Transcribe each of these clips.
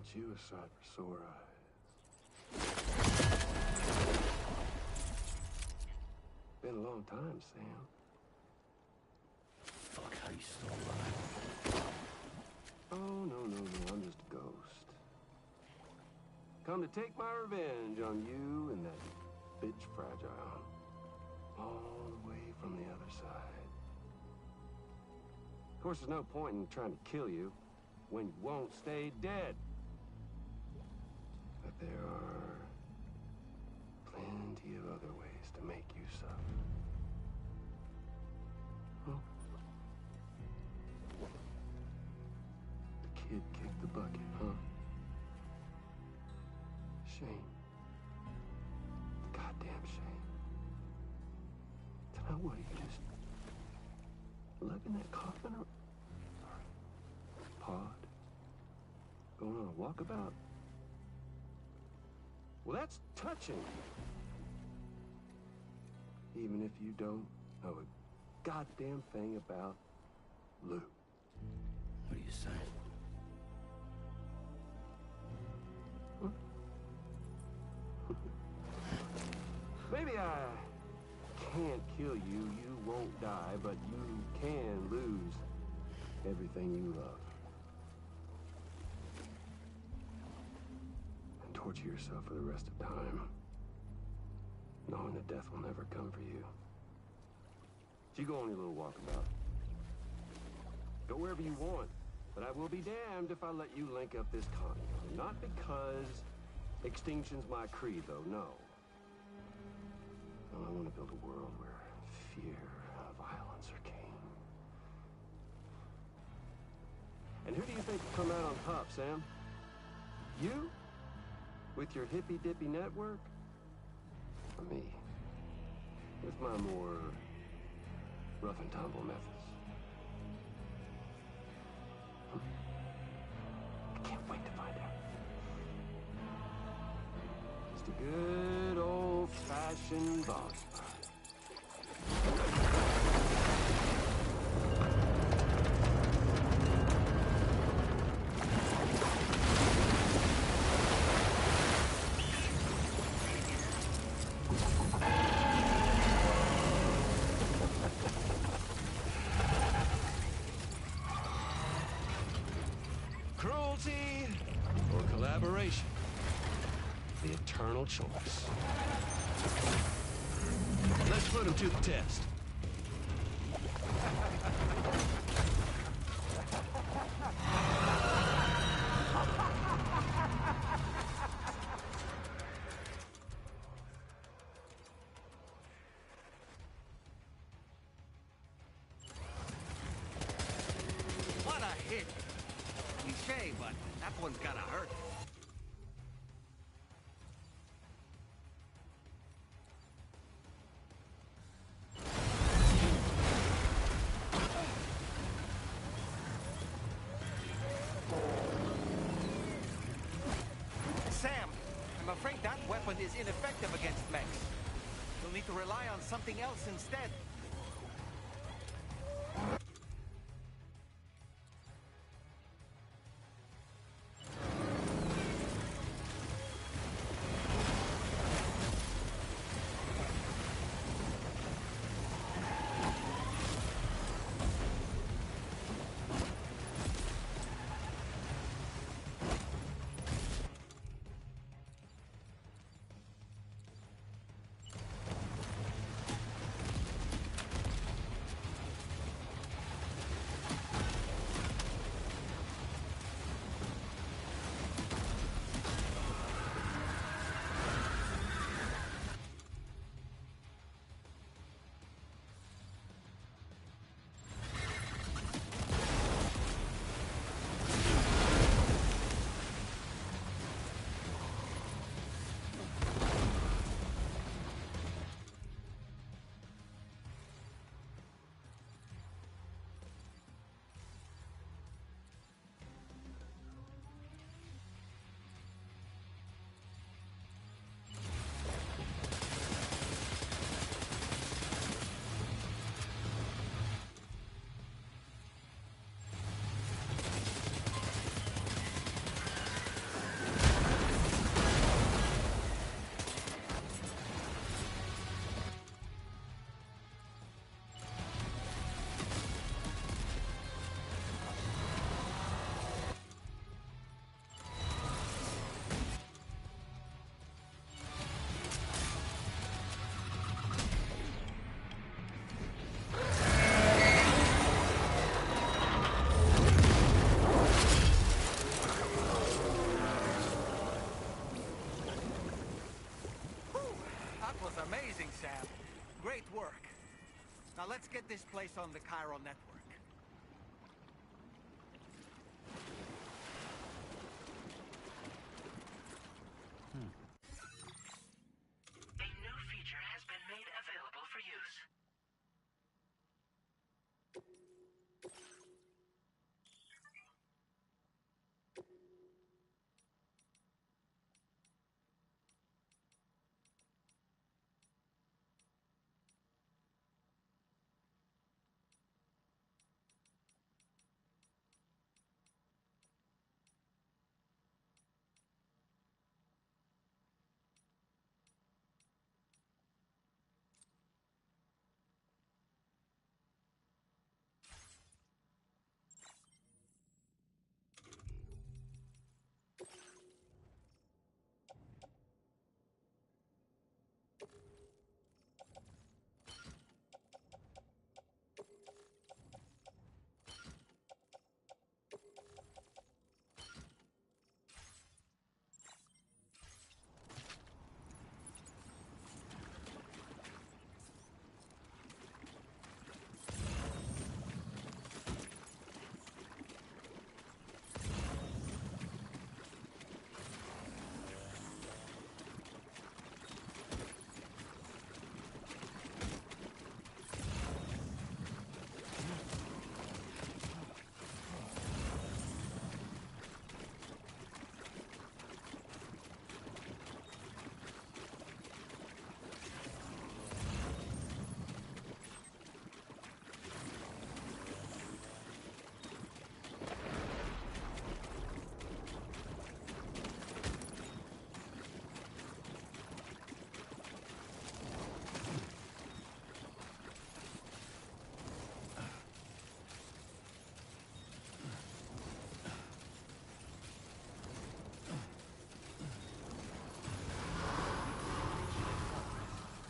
Aren't you a sight for sore eyes? Been a long time, Sam. Fuck, how you still alive? Oh, no, I'm just a ghost. Come to take my revenge on you and that bitch Fragile. All the way from the other side. Of course, there's no point in trying to kill you when you won't stay dead. But there are plenty of other ways to make you suffer. Well, the kid kicked the bucket, huh? Shame. Goddamn shame. Now what, are you just lugging that coffin or pod? Going on a walkabout? Well, that's touching. Even if you don't know a goddamn thing about Lou. What are you saying? Huh? Maybe I can't kill you, you won't die, but you can lose everything you love. And torture yourself for the rest of time, knowing that death will never come for you. So you go on your little walkabout. Go wherever you want, but I will be damned if I let you link up this condo. Not because extinction's my creed, though, no. I want to build a world where fear and violence are king. And who do you think will come out on top, Sam? You? With your hippy-dippy network? Or me? With my more rough and tumble methods? I can't wait to find out. Just a good old-fashioned boss fight. Cruelty or collaboration? The eternal choice. Let's put him to the test. What a hit! Cliche, but that one's gotta hurt. Sam, I'm afraid that weapon is ineffective against mechs. You'll need to rely on something else instead. That was amazing, Sam. Great work. Now let's get this place on the chiral network. A new feature has been made available for use.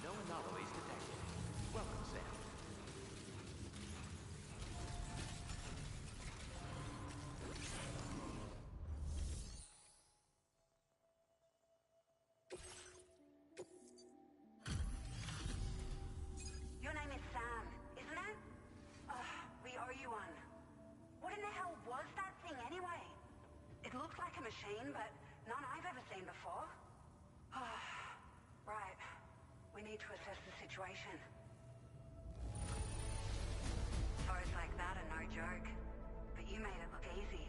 No anomalies detected. Welcome, Sam. Your name is Sam, isn't it? We owe you one. What in the hell was that thing anyway? It looks like a machine, but none I've ever seen before. Right. We need to assess the situation. Foes like that are no joke, but you made it look easy.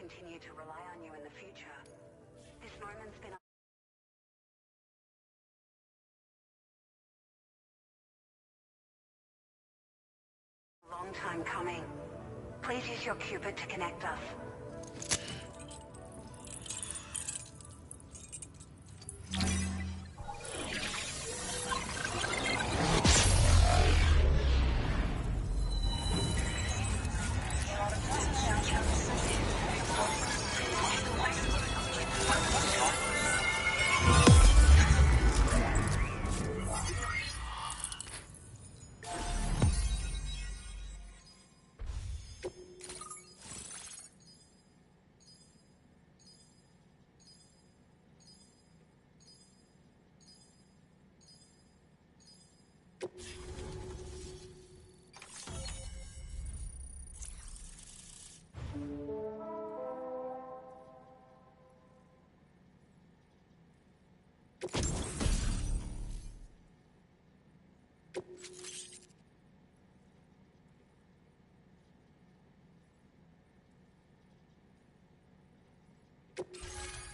continue to rely on you in the future. This moment's been a long time coming. Please use your Cupid to connect us.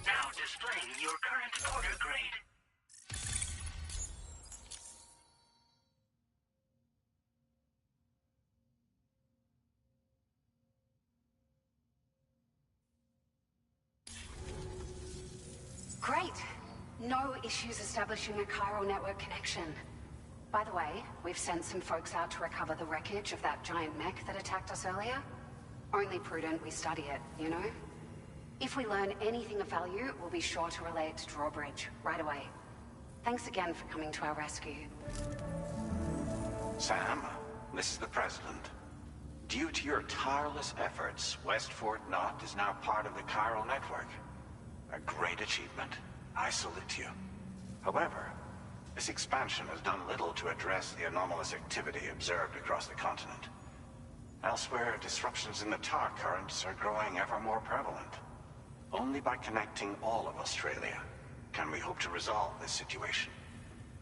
Now displaying your current order grade. Great. No issues establishing a chiral network connection. By the way, we've sent some folks out to recover the wreckage of that giant mech that attacked us earlier. Only prudent we study it, you know? If we learn anything of value, we'll be sure to relay it to Drawbridge right away. Thanks again for coming to our rescue. Sam, this is the President. Due to your tireless efforts, West Fort Knot is now part of the chiral network. A great achievement. I salute you. However, this expansion has done little to address the anomalous activity observed across the continent. Elsewhere, disruptions in the tar currents are growing ever more prevalent. Only by connecting all of Australia can we hope to resolve this situation.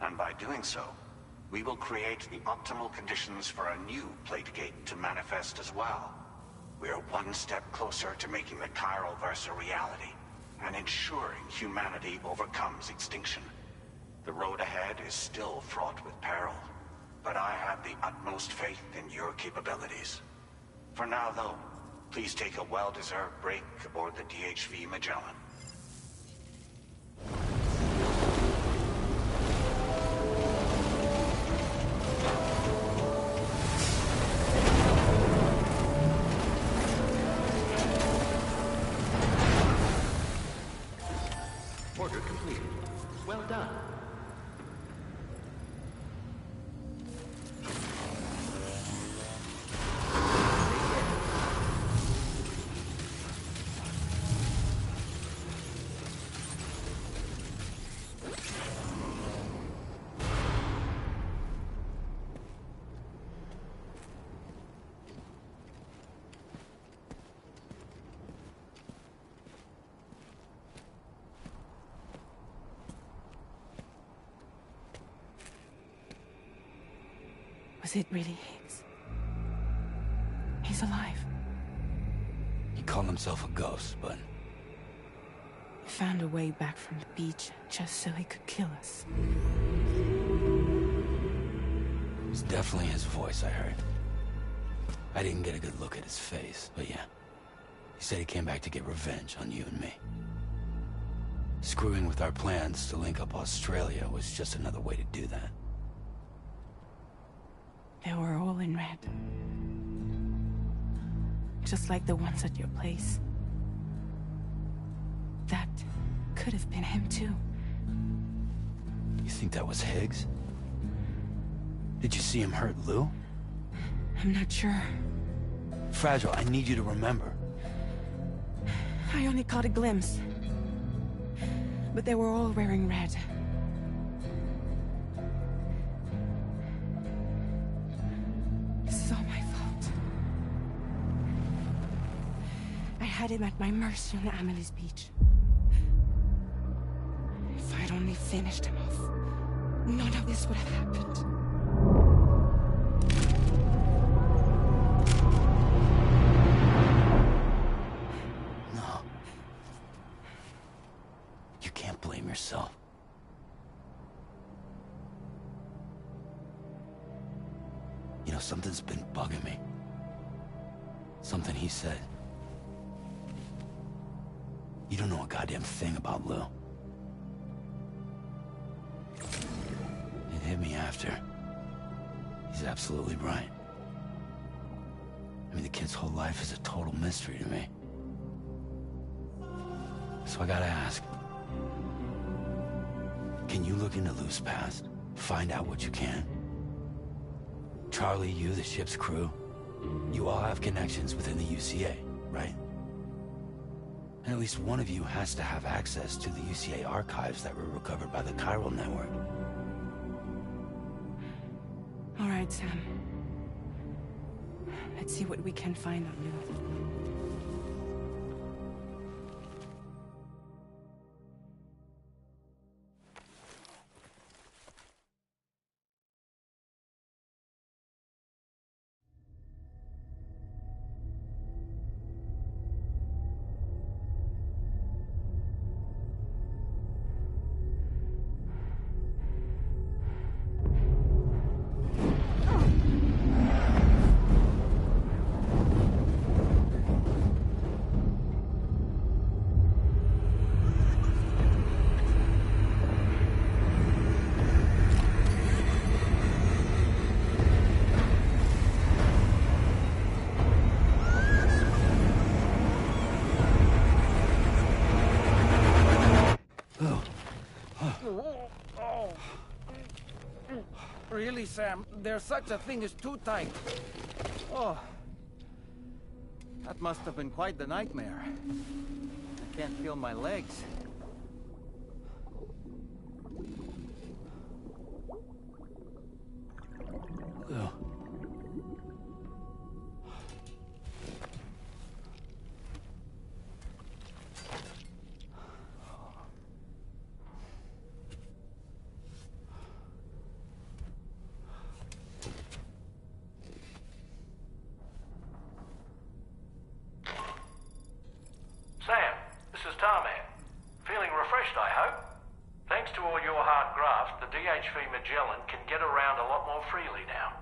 And by doing so, we will create the optimal conditions for a new Plategate to manifest as well. We are one step closer to making the chiral verse a reality, and ensuring humanity overcomes extinction. The road ahead is still fraught with peril, but I have the utmost faith in your capabilities. For now, though, please take a well-deserved break aboard the DHV Magellan. Order completed. Well done. Was it really Higgs? He's alive. He called himself a ghost, but He found a way back from the beach just so he could kill us. it was definitely his voice I heard. I didn't get a good look at his face, but yeah. He said he came back to get revenge on you and me. Screwing with our plans to link up Australia was just another way to do that. They were all in red. Just like the ones at your place. That could have been him too. You think that was Higgs? Did you see him hurt Lou? I'm not sure. Fragile, I need you to remember. I only caught a glimpse. But they were all wearing red. This is all my fault. I had him at my mercy on the Amelie's beach. If I'd only finished him off, none of this would have happened. No. You can't blame yourself. You know, something's been bugging me. Something he said. You don't know a goddamn thing about Lou. It hit me after. He's absolutely right. I mean, the kid's whole life is a total mystery to me. So I gotta ask. Can you look into Lou's past? Find out what you can? Charlie, you, the ship's crew, you all have connections within the UCA, right? And at least one of you has to have access to the UCA archives that were recovered by the chiral network. All right, Sam. Let's see what we can find on Lou. Really, Sam? There's such a thing as too tight. Oh. That must have been quite the nightmare. I can't feel my legs. Lou. Sam, this is Tarman. Feeling refreshed, I hope? Thanks to all your hard graft, the DHV Magellan can get around a lot more freely now.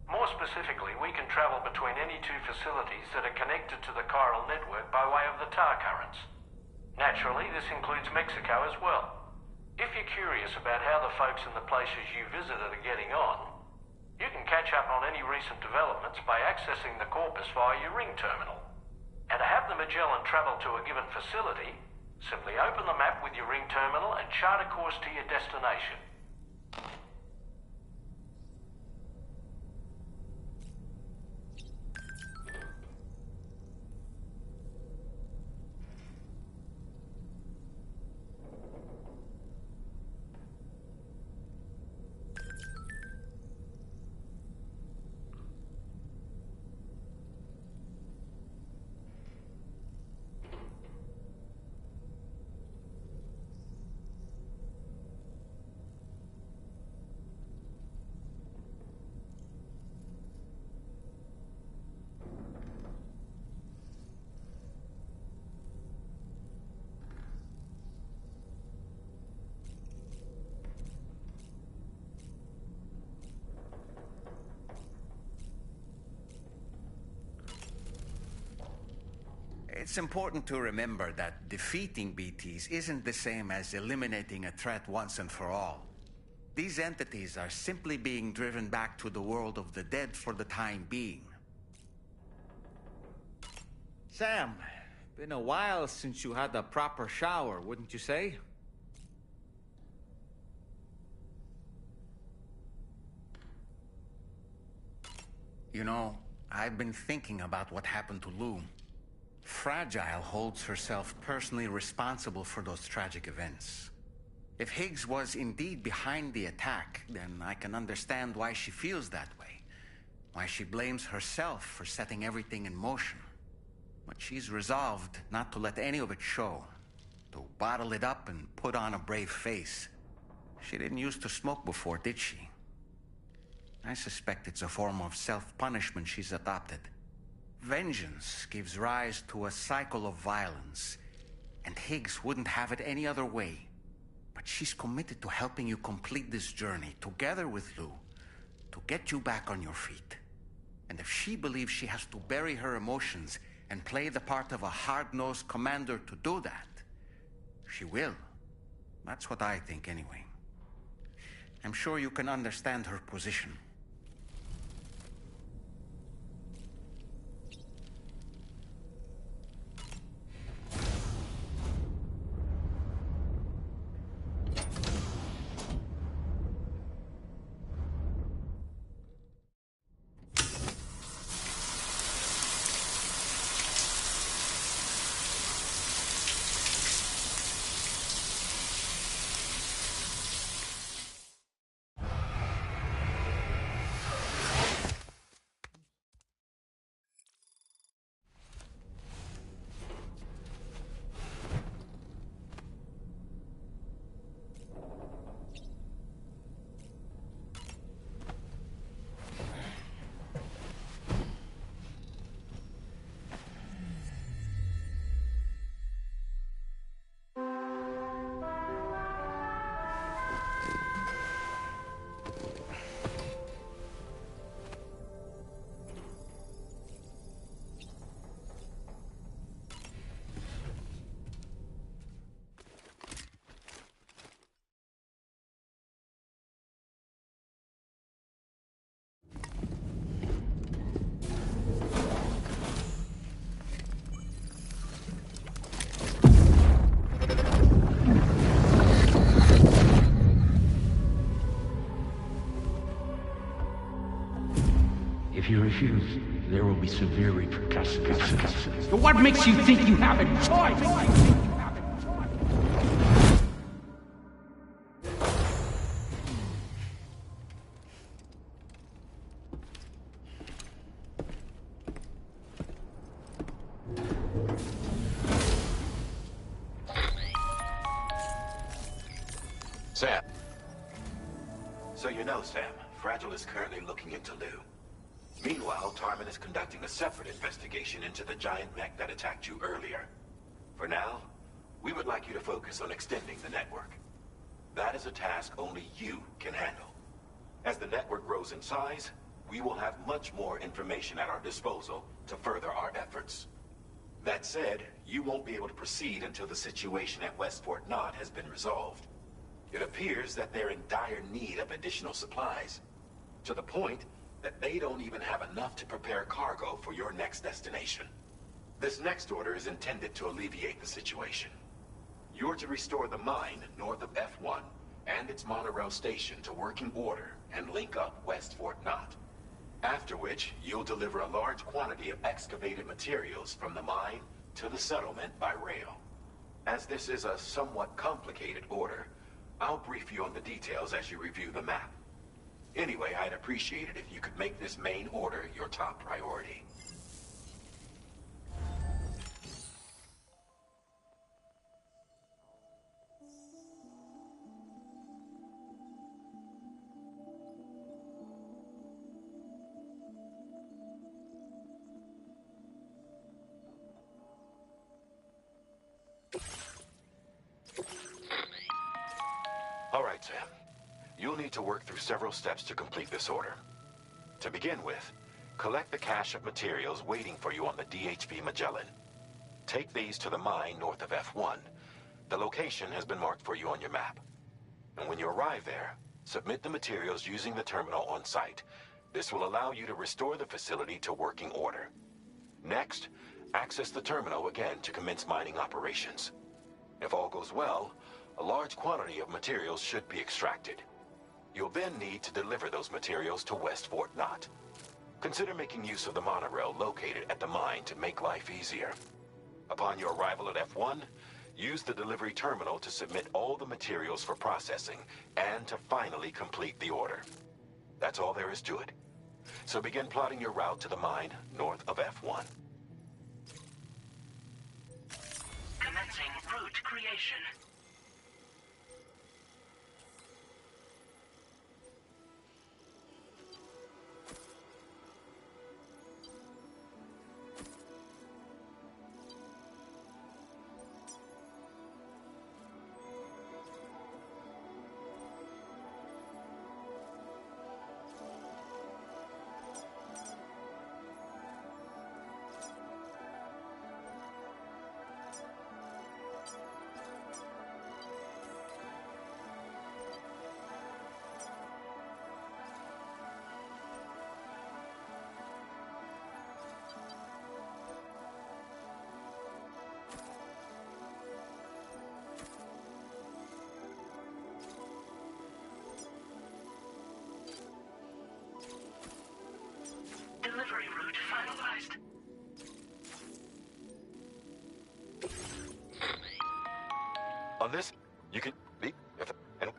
More specifically, we can travel between any two facilities that are connected to the chiral network by way of the tar currents. Naturally, this includes Mexico as well. If you're curious about how the folks in the places you visited are getting on, you can catch up on any recent developments by accessing the corpus via your ring terminal. And to have the Magellan travel to a given facility, simply open the map with your ring terminal and chart a course to your destination. It's important to remember that defeating BTs isn't the same as eliminating a threat once and for all. These entities are simply being driven back to the world of the dead for the time being. Sam, been a while since you had a proper shower, wouldn't you say? You know, I've been thinking about what happened to Lou. Fragile holds herself personally responsible for those tragic events. If Higgs was indeed behind the attack, then I can understand why she feels that way. Why she blames herself for setting everything in motion. But she's resolved not to let any of it show. To bottle it up and put on a brave face. She didn't used to smoke before, did she? I suspect it's a form of self-punishment she's adopted. Vengeance gives rise to a cycle of violence. and Higgs wouldn't have it any other way. But she's committed to helping you complete this journey, together with Lou, to get you back on your feet. And if she believes she has to bury her emotions and play the part of a hard-nosed commander to do that, she will. That's what I think, anyway. I'm sure you can understand her position. If you refuse, there will be severe repercussions. But what makes you think you have a choice? Sam. So you know, Sam, Fragile is currently looking into Lou. Meanwhile, Tarman is conducting a separate investigation into the giant mech that attacked you earlier. For now, we would like you to focus on extending the network. That is a task only you can handle. As the network grows in size, we will have much more information at our disposal to further our efforts. That said, you won't be able to proceed until the situation at West Fort Knott has been resolved. It appears that they're in dire need of additional supplies, to the point that they don't even have enough to prepare cargo for your next destination. This next order is intended to alleviate the situation. You're to restore the mine north of F1 and its monorail station to working order and link up West Fort Knott. After which, you'll deliver a large quantity of excavated materials from the mine to the settlement by rail. As this is a somewhat complicated order, I'll brief you on the details as you review the map. Anyway, I'd appreciate it if you could make this main order your top priority. All right, Sam. You'll need to work through several steps to complete this order. To begin with, collect the cache of materials waiting for you on the DHV Magellan. Take these to the mine north of F1. The location has been marked for you on your map. And when you arrive there, submit the materials using the terminal on site. This will allow you to restore the facility to working order. Next, access the terminal again to commence mining operations. If all goes well, a large quantity of materials should be extracted. You'll then need to deliver those materials to West Fort Knott. Consider making use of the monorail located at the mine to make life easier. Upon your arrival at F1, use the delivery terminal to submit all the materials for processing and to finally complete the order. That's all there is to it. So begin plotting your route to the mine north of F1. Commencing route creation. You can be if and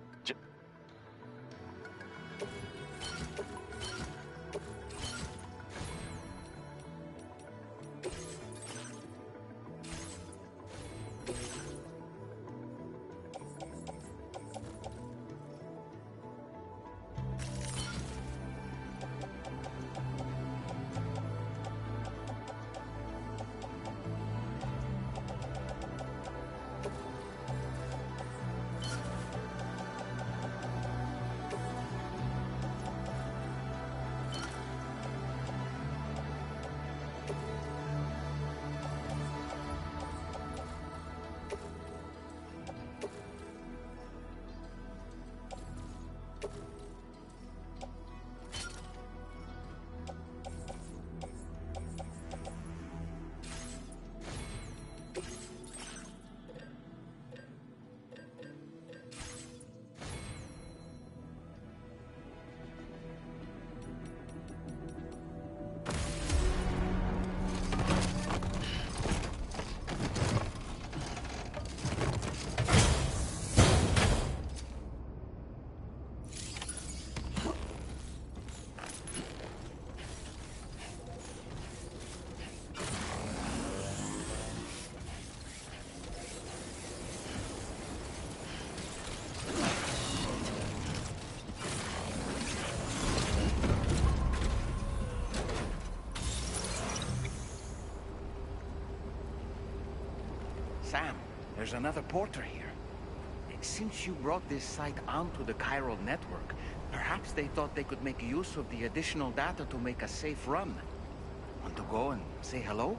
Sam, there's another porter here. Since you brought this site onto the chiral network, perhaps they thought they could make use of the additional data to make a safe run. Want to go and say hello?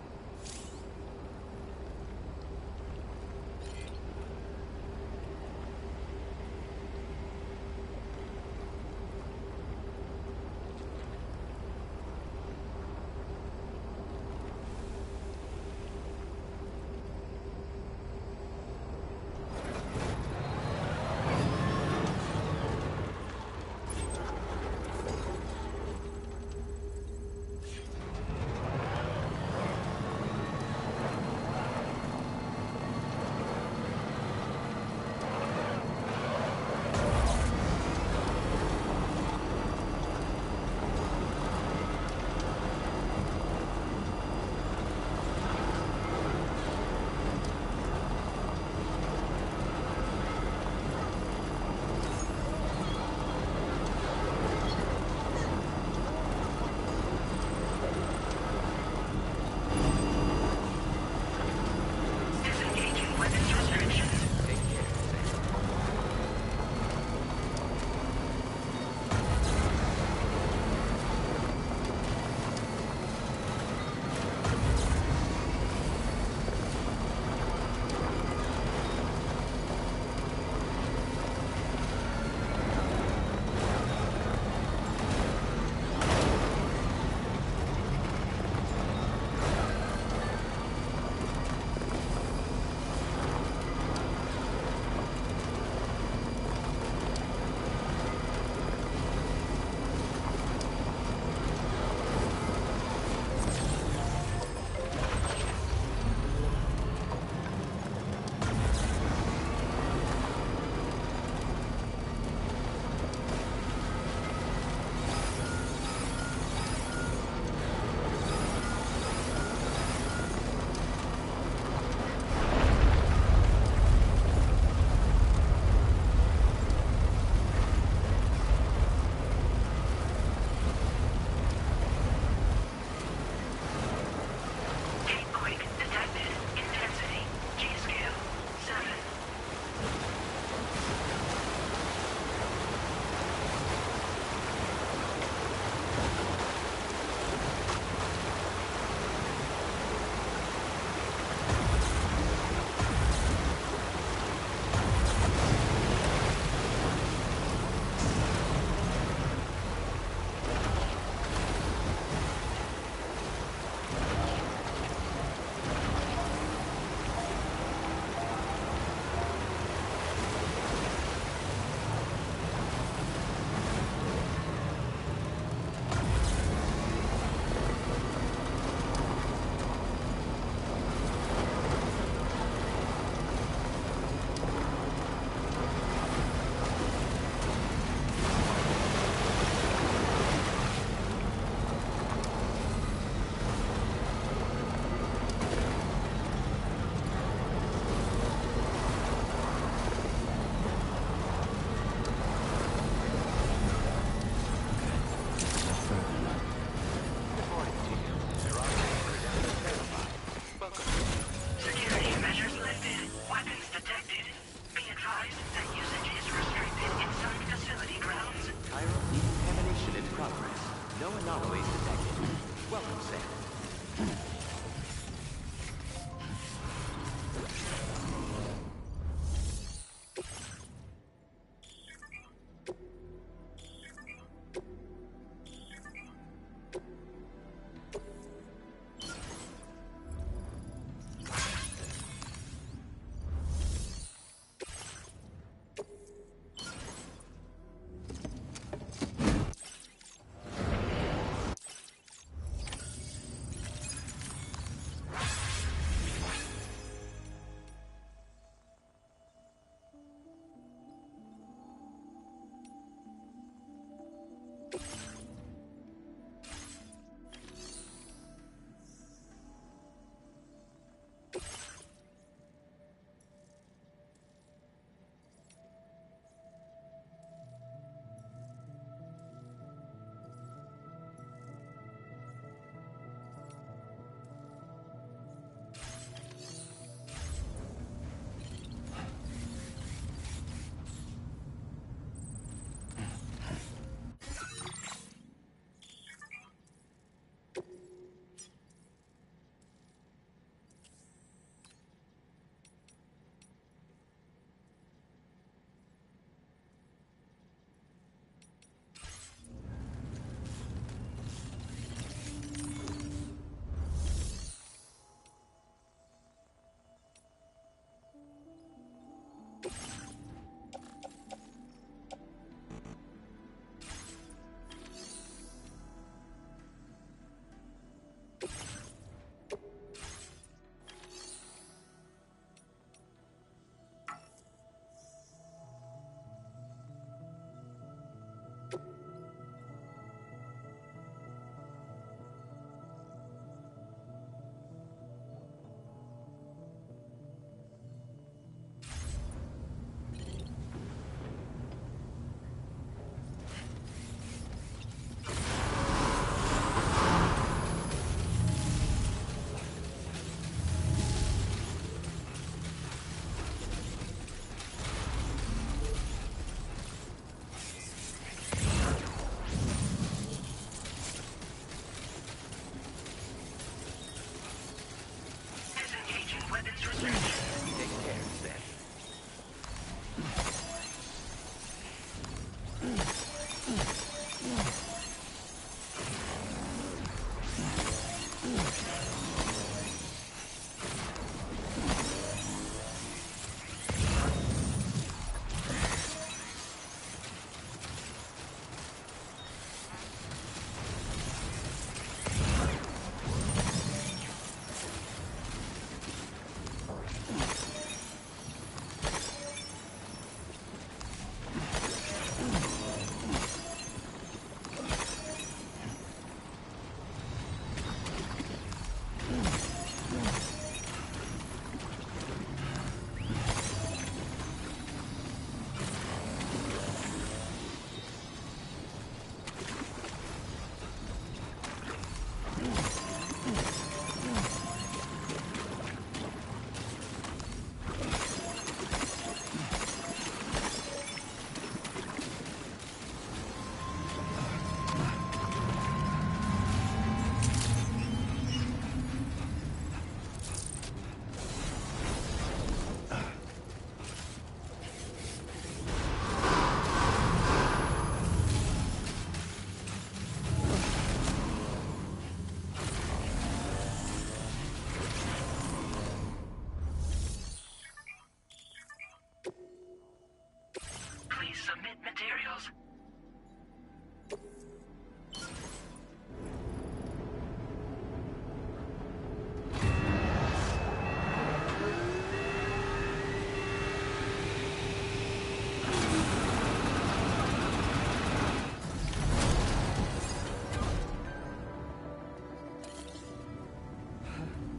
Submit materials.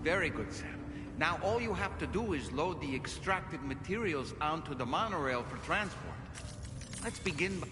Very good, Sam. Now all you have to do is load the extracted materials onto the monorail for transport. Let's begin by...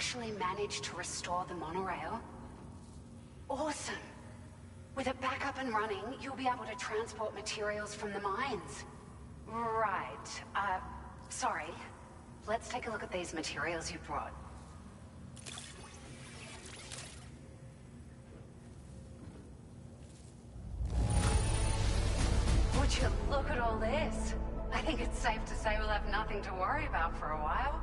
actually managed to restore the monorail? Awesome! With it back up and running, you'll be able to transport materials from the mines. Right. Sorry. Let's take a look at these materials you brought. Would you look at all this? I think it's safe to say we'll have nothing to worry about for a while.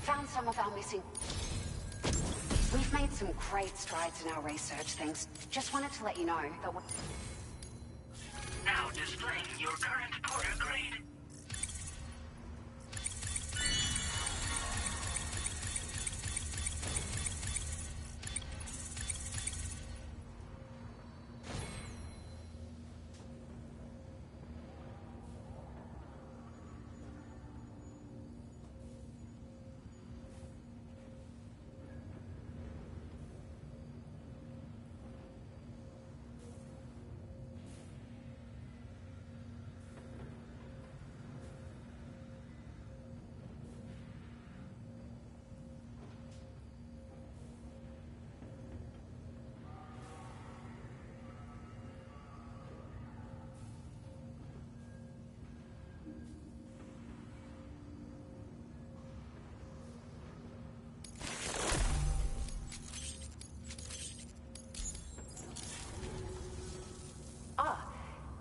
Found some of our missing... We've made some great strides in our research things. Just wanted to let you know that we... Now displaying your current Porter grade.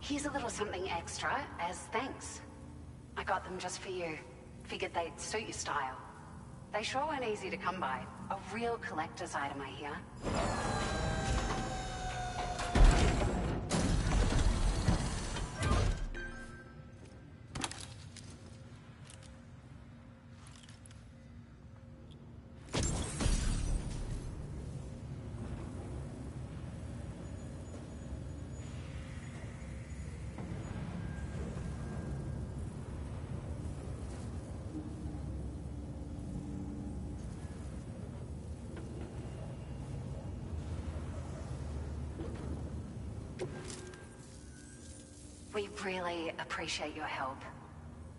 Here's a little something extra as thanks. I got them just for you. Figured they'd suit your style. They sure weren't easy to come by. A real collector's item, I hear. We really appreciate your help.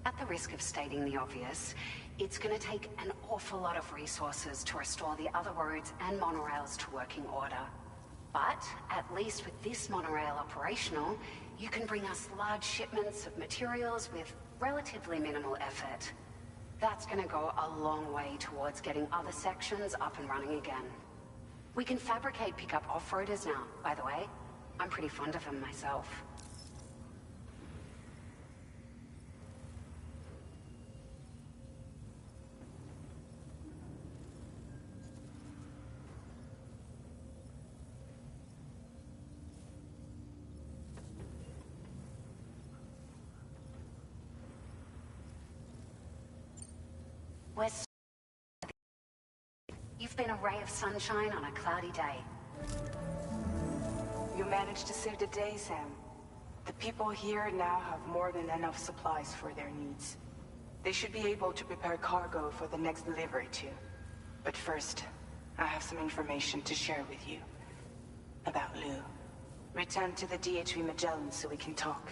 At the risk of stating the obvious, it's gonna take an awful lot of resources to restore the other roads and monorails to working order. But at least with this monorail operational, you can bring us large shipments of materials with relatively minimal effort. That's gonna go a long way towards getting other sections up and running again. We can fabricate pickup off-roaders now, by the way. I'm pretty fond of them myself. You've been a ray of sunshine on a cloudy day. You managed to save the day, Sam. The people here now have more than enough supplies for their needs. They should be able to prepare cargo for the next delivery too. But first, I have some information to share with you. About Lou. Return to the DHV Magellan so we can talk.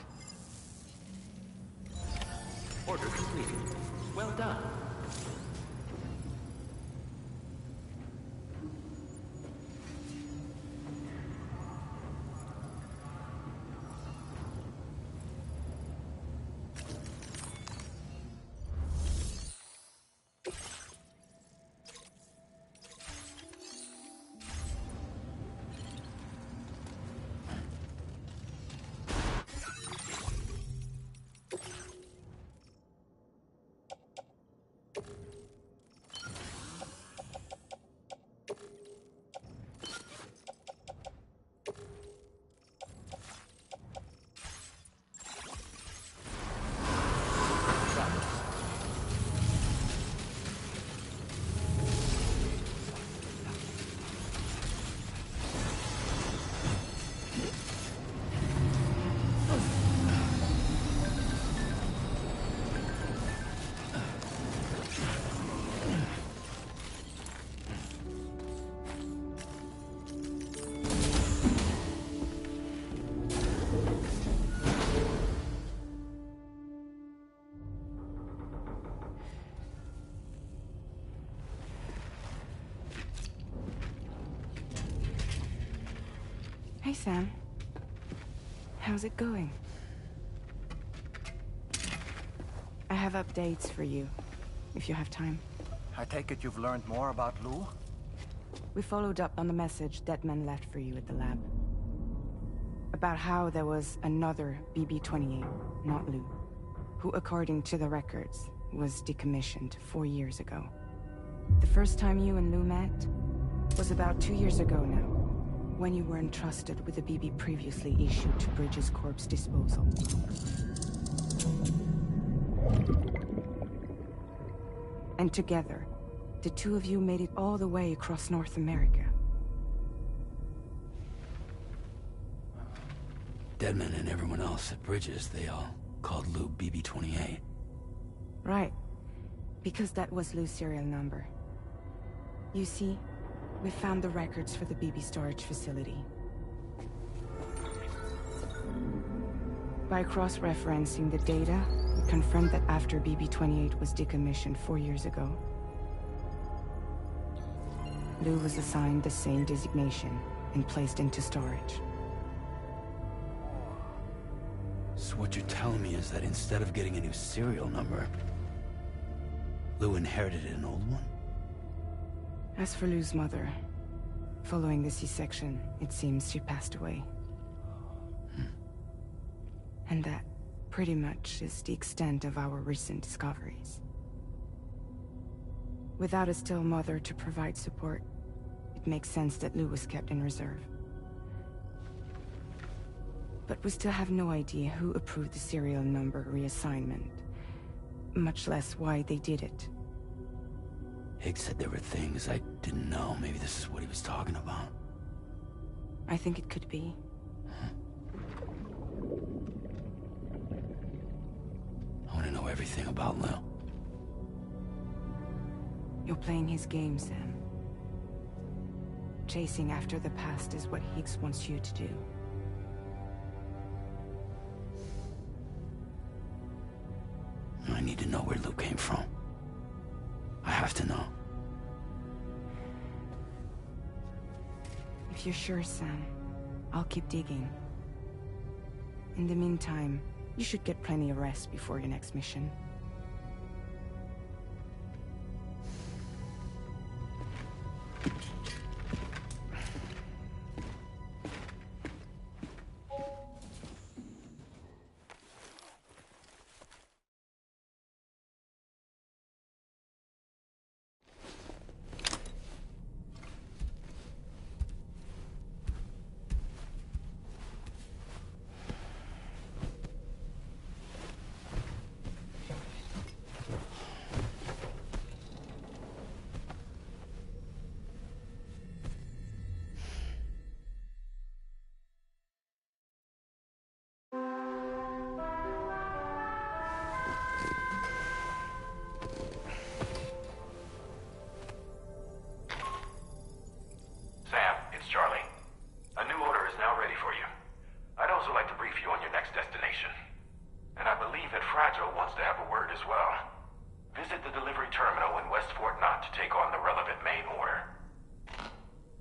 Order completed. Well done. Sam. How's it going? I have updates for you, if you have time. I take it you've learned more about Lou? We followed up on the message Deadman left for you at the lab. About how there was another BB-28, not Lou, who, according to the records, was decommissioned 4 years ago. The first time you and Lou met was about 2 years ago now, when you were entrusted with the BB previously issued to Bridge's corpse disposal. And together, the two of you made it all the way across North America. Deadman and everyone else at Bridges, they all called Lou BB-28. Right. Because that was Lou's serial number. You see, we found the records for the BB storage facility. By cross-referencing the data, we confirmed that after BB-28 was decommissioned 4 years ago, Lou was assigned the same designation and placed into storage. So what you're telling me is that instead of getting a new serial number, Lou inherited an old one? As for Lou's mother, following the C-section, it seems she passed away. And that, pretty much, is the extent of our recent discoveries. Without a still mother to provide support, it makes sense that Lou was kept in reserve. But we still have no idea who approved the serial number reassignment, much less why they did it. Higgs said there were things I didn't know. Maybe this is what he was talking about. I think it could be. I want to know everything about Lou. You're playing his game, Sam. Chasing after the past is what Higgs wants you to do. I need to know where Lou came from. I have to know. If you're sure, Sam, I'll keep digging. In the meantime, you should get plenty of rest before your next mission.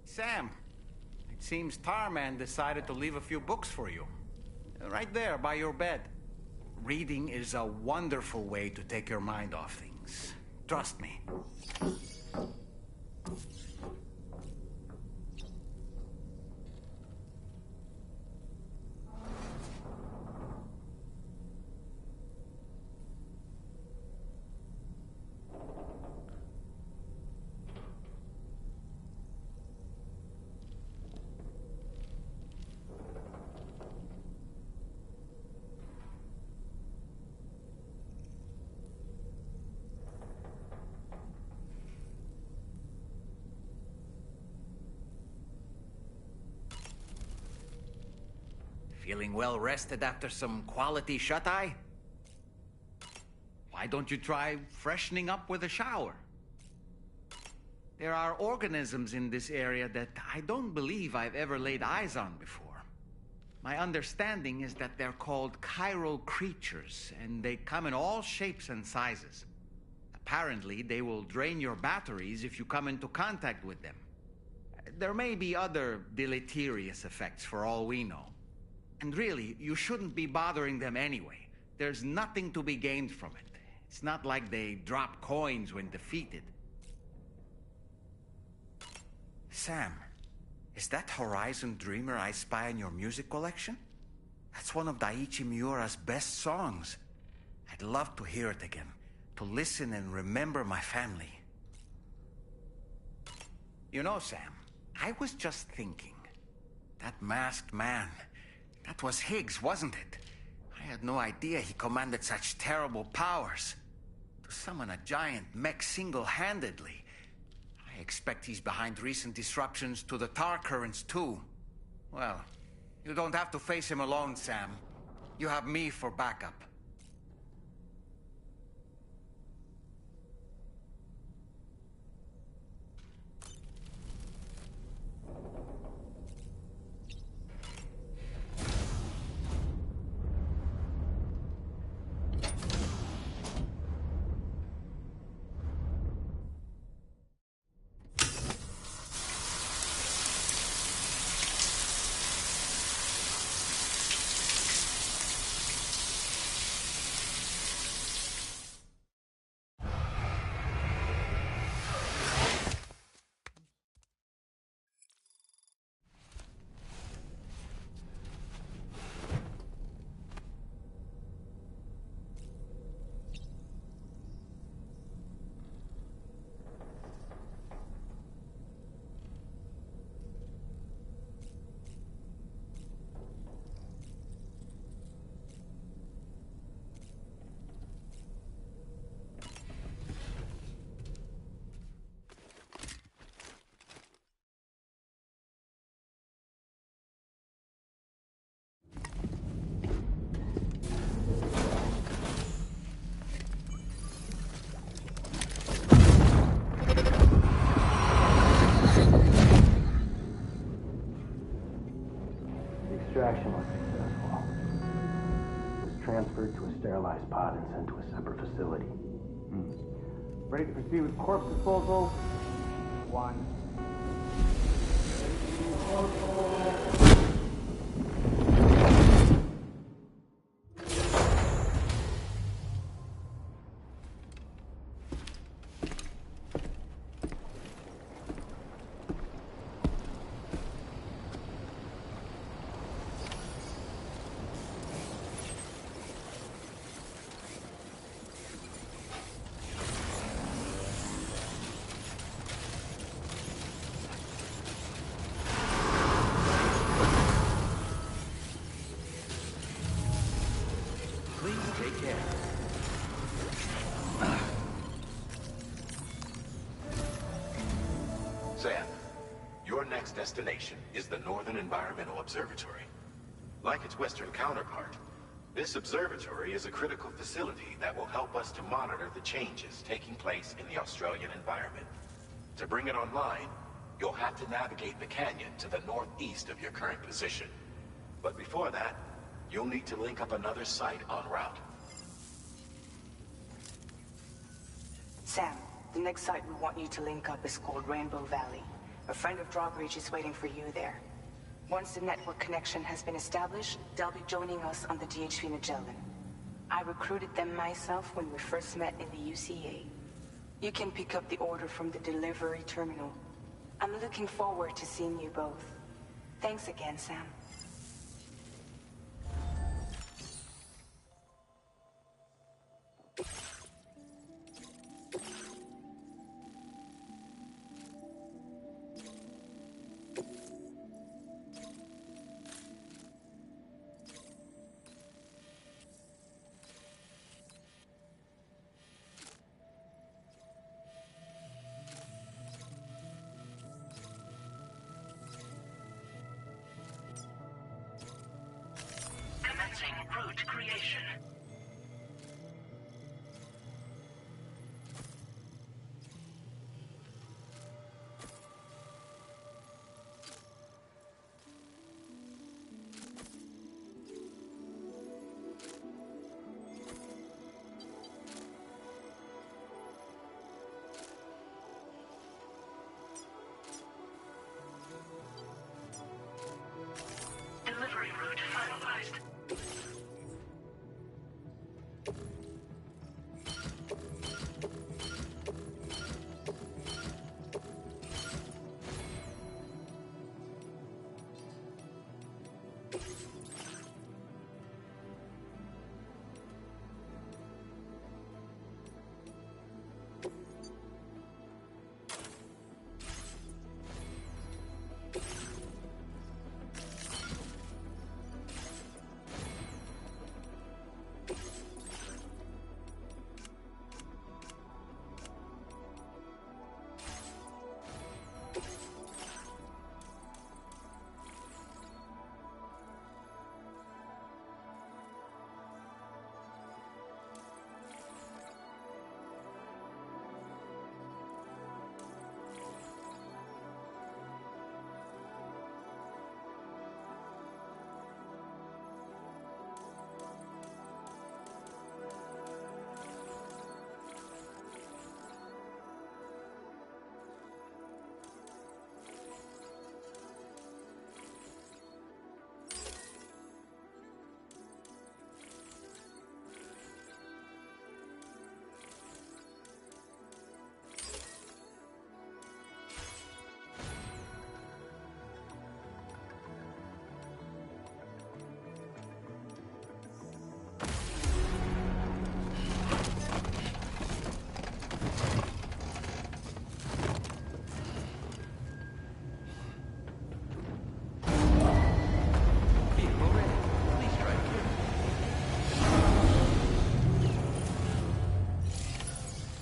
Sam, it seems Tarman decided to leave a few books for you. Right there, by your bed. Reading is a wonderful way to take your mind off things. Trust me. Feeling well rested after some quality shut-eye? Why don't you try freshening up with a shower? There are organisms in this area that I don't believe I've ever laid eyes on before. My understanding is that they're called chiral creatures, and they come in all shapes and sizes. Apparently, they will drain your batteries if you come into contact with them. There may be other deleterious effects for all we know. And really, you shouldn't be bothering them anyway. There's nothing to be gained from it. It's not like they drop coins when defeated. Sam, is that Horizon Dreamer I spy in your music collection? That's one of Daiichi Miura's best songs. I'd love to hear it again, to listen and remember my family. You know, Sam, I was just thinking. That masked man, that was Higgs, wasn't it? I had no idea he commanded such terrible powers. To summon a giant mech single-handedly. I expect he's behind recent disruptions to the tar currents, too. Well, you don't have to face him alone, Sam. You have me for backup. Extraction was successful. It was transferred to a sterilized pod and sent to a separate facility. Ready to proceed with corpse disposal? 1. Sam, your next destination is the Northern Environmental Observatory. Like its Western counterpart, this observatory is a critical facility that will help us to monitor the changes taking place in the Australian environment. To bring it online, you'll have to navigate the canyon to the northeast of your current position. But before that, you'll need to link up another site en route. Sam, the next site we want you to link up is called Rainbow Valley. A friend of Drawbridge is waiting for you there. Once the network connection has been established, they'll be joining us on the DHV Magellan. I recruited them myself when we first met in the UCA. You can pick up the order from the delivery terminal. I'm looking forward to seeing you both. Thanks again, Sam.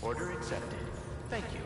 Order accepted. Thank you.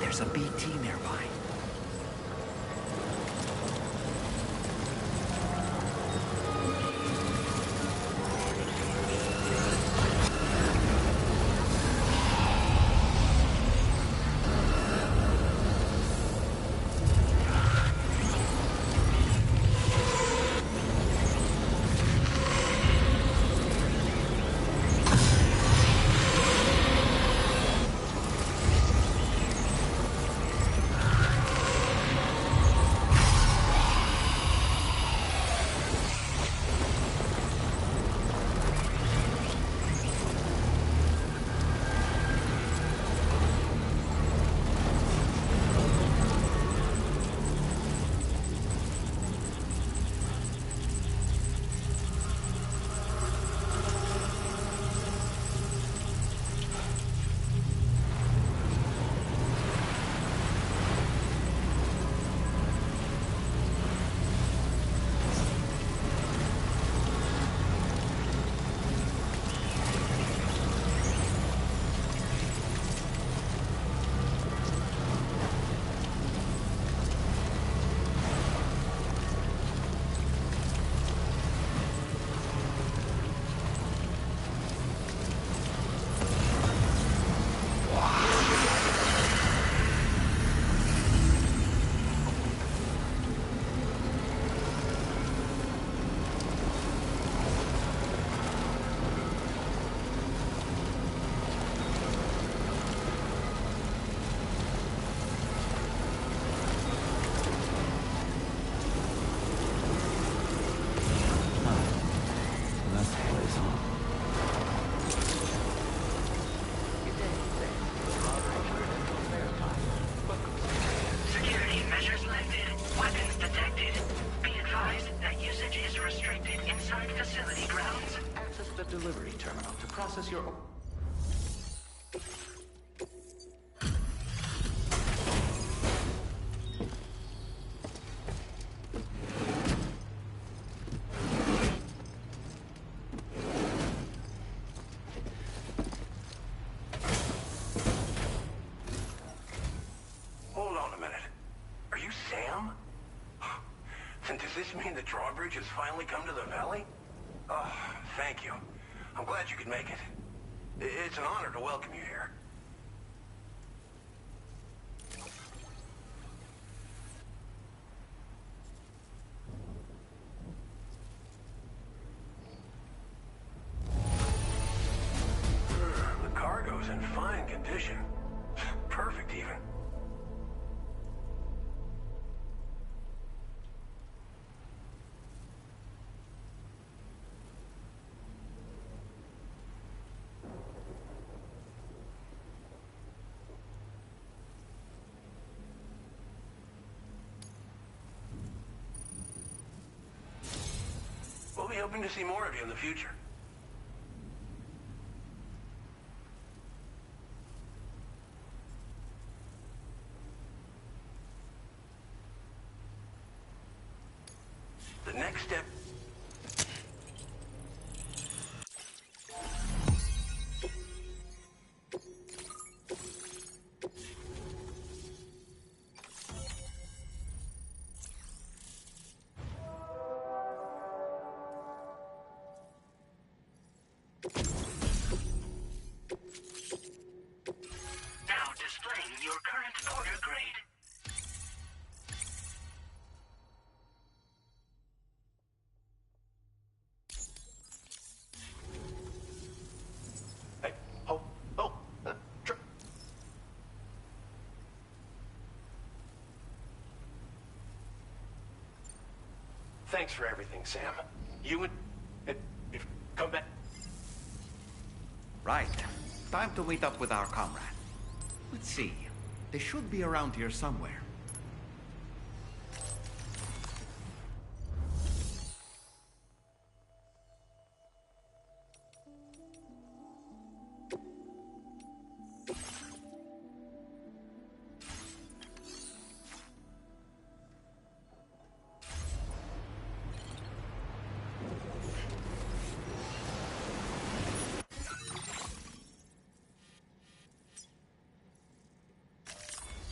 There's a BT nearby. Delivery terminal to process your... Hold on a minute. Are you Sam? And does this mean the Drawbridge has finally come to the valley? Oh, thank you. I'm glad you could make it. It's an honor to welcome you here. The cargo's in fine condition. Perfect, even. hoping to see more of you in the future. The next step... Now displaying your current porter grade. Hey, oh, thanks for everything, Sam. You and... if come back... Right. Time to meet up with our comrade. Let's see. They should be around here somewhere.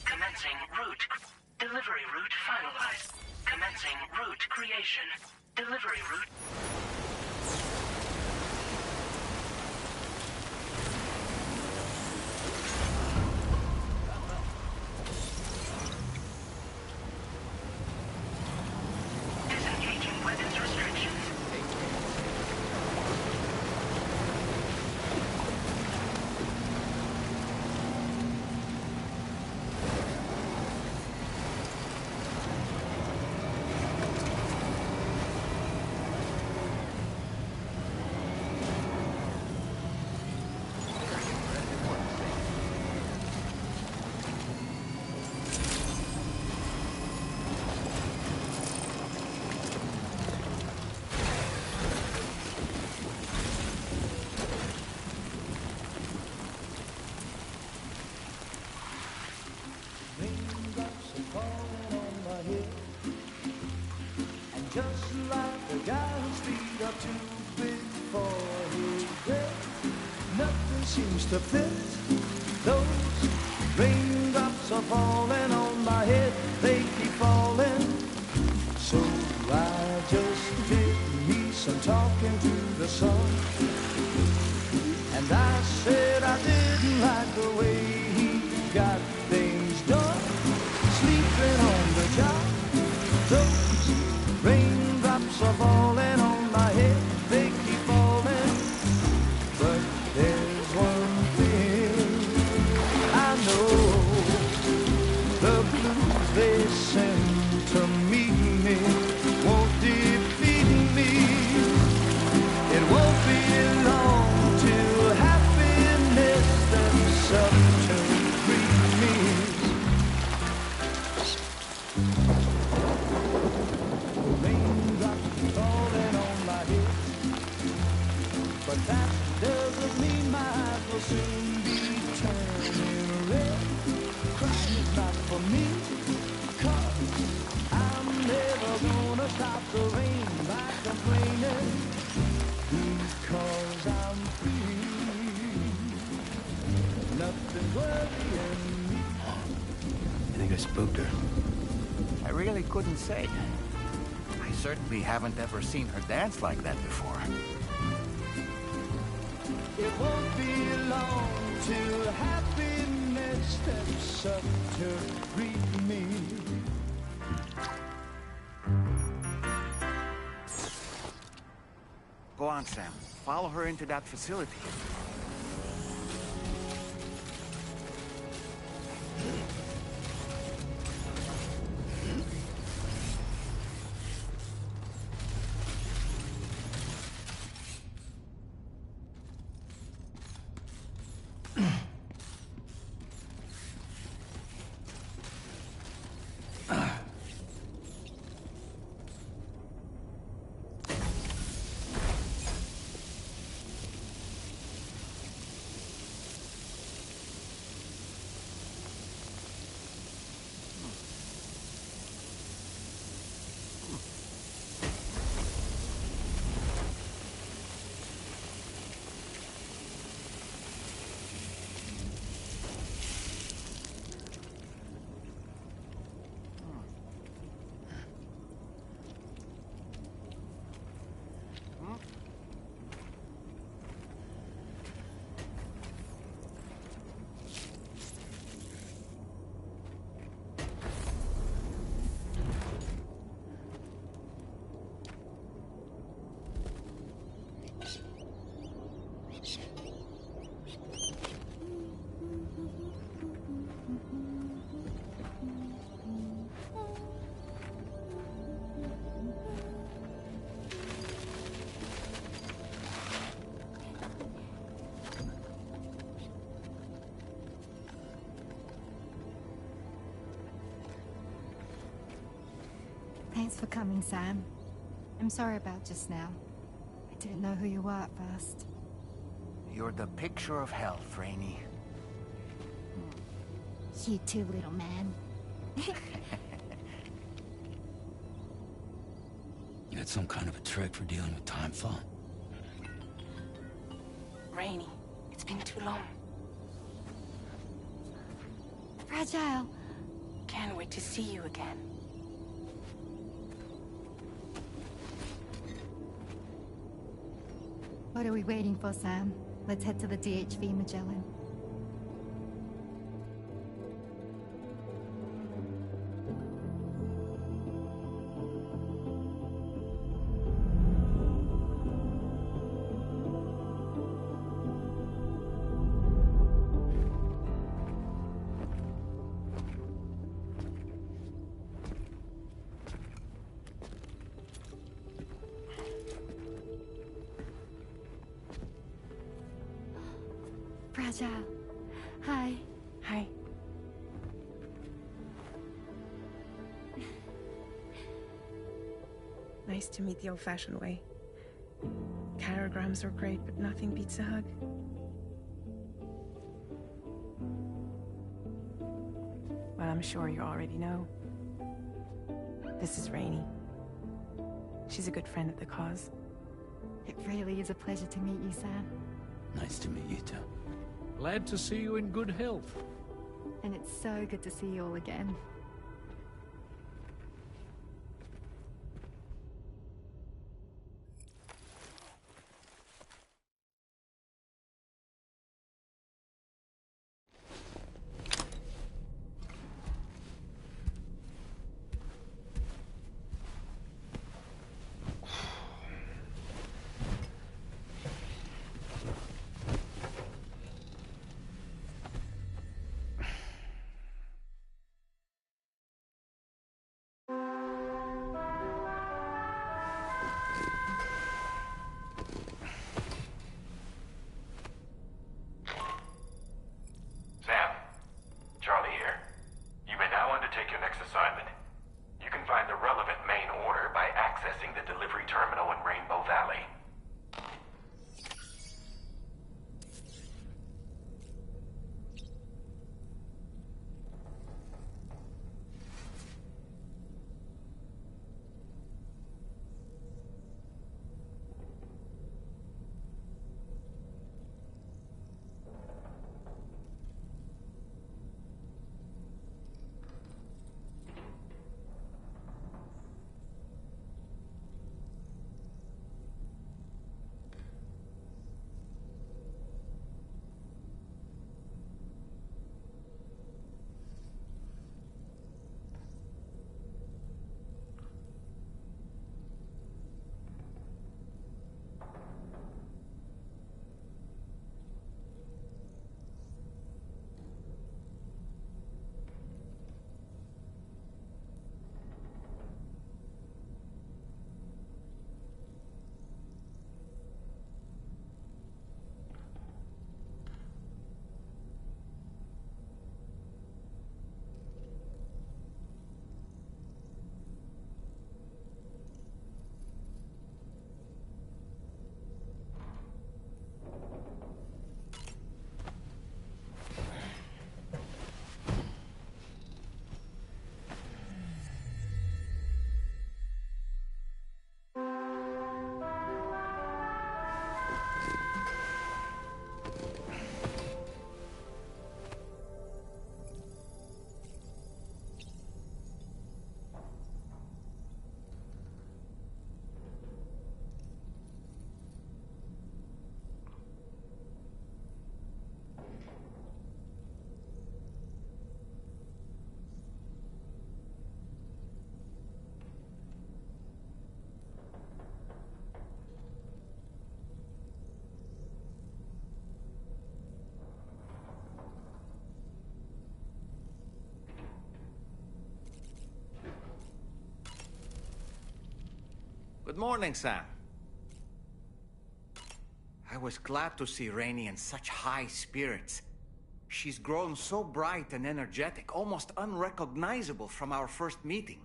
Commencing route. Delivery route finalized. Commencing route creation. Delivery route. Disengaging weapons restrictions. Just like the guy whose feet are too big for his bed, nothing seems to fit. Those raindrops are falling on my head, they keep falling. So I just did me some talking to the sun, and I said I didn't like the way he got things done, sleeping on the job. Those raindrops are falling on my head, they keep falling. But there's one thing I know, the blues they send to meet me won't defeat me. It won't be long till happiness steps up to greet me. But that doesn't mean my eyes will soon be turning red. Crying is not for me, 'cause I'm never gonna stop the rain by complaining, because I'm free. Nothing's worrying me. I think I spooked her. I really couldn't say. I certainly haven't ever seen her dance like that before. It won't be long till happiness steps up to greet me. Go on, Sam. Follow her into that facility. Thanks for coming, Sam. I'm sorry about just now. I didn't know who you were at first. You're the picture of health, Rainey. You too, little man. You had some kind of a trick for dealing with time fall? Rainey, it's been too long. Fragile. Can't wait to see you again. What are we waiting for, Sam? Let's head to the DHV Magellan. Fragile. Hi. Hi. Nice to meet the old-fashioned way. Carograms are great, but nothing beats a hug. Well, I'm sure you already know. This is Rainey. She's a good friend of the cause. It really is a pleasure to meet you, Sam. Nice to meet you too. Glad to see you in good health. And it's so good to see you all again. Sam, Charlie here. You may now undertake your next assignment. You can find the relevant main order by accessing the delivery terminal in Rainbow Valley. Good morning, Sam. I was glad to see Rainey in such high spirits. She's grown so bright and energetic, almost unrecognizable from our first meeting.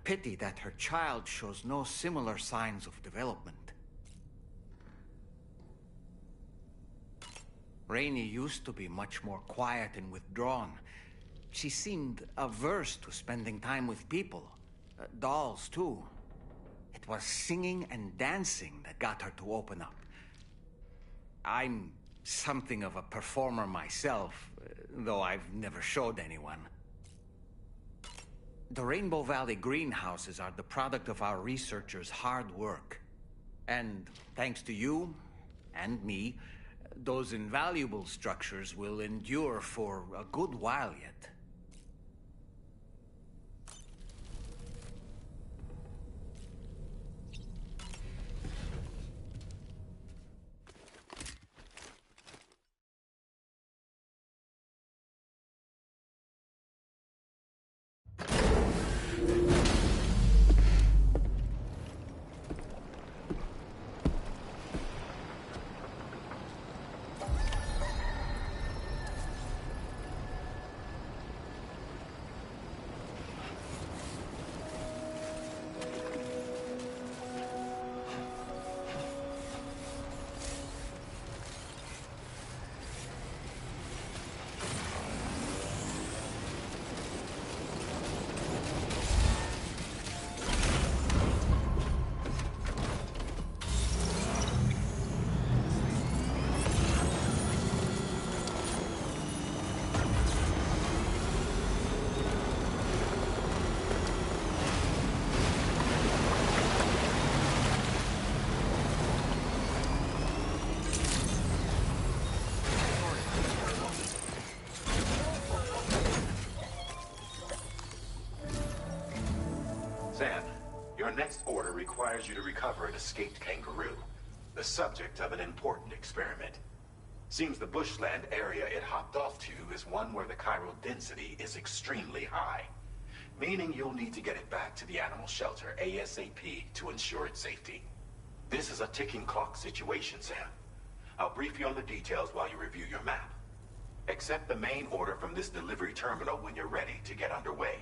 Pity that her child shows no similar signs of development. Rainey used to be much more quiet and withdrawn. She seemed averse to spending time with people. Dolls, too. It was singing and dancing that got her to open up. I'm something of a performer myself, though I've never showed anyone. The Rainbow Valley greenhouses are the product of our researchers' hard work. And thanks to you and me, those invaluable structures will endure for a good while yet. Sam, your next order requires you to recover an escaped kangaroo, the subject of an important experiment. Seems the bushland area it hopped off to is one where the chiral density is extremely high, meaning you'll need to get it back to the animal shelter ASAP to ensure its safety. This is a ticking clock situation, Sam. I'll brief you on the details while you review your map. Accept the main order from this delivery terminal when you're ready to get underway.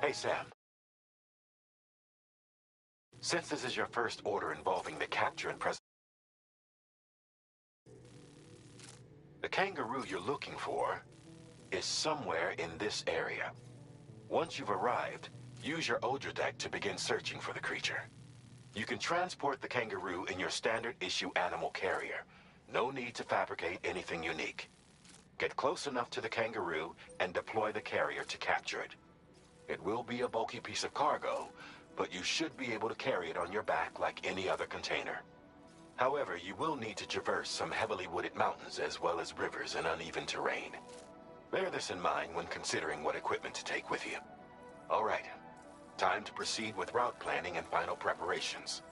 Hey, Sam. Since this is your first order involving the capture and the kangaroo you're looking for is somewhere in this area. Once you've arrived, use your Odra deck to begin searching for the creature. You can transport the kangaroo in your standard issue animal carrier. No need to fabricate anything unique. Get close enough to the kangaroo and deploy the carrier to capture it. It will be a bulky piece of cargo, but you should be able to carry it on your back like any other container. However, you will need to traverse some heavily wooded mountains as well as rivers and uneven terrain. Bear this in mind when considering what equipment to take with you. All right, time to proceed with route planning and final preparations.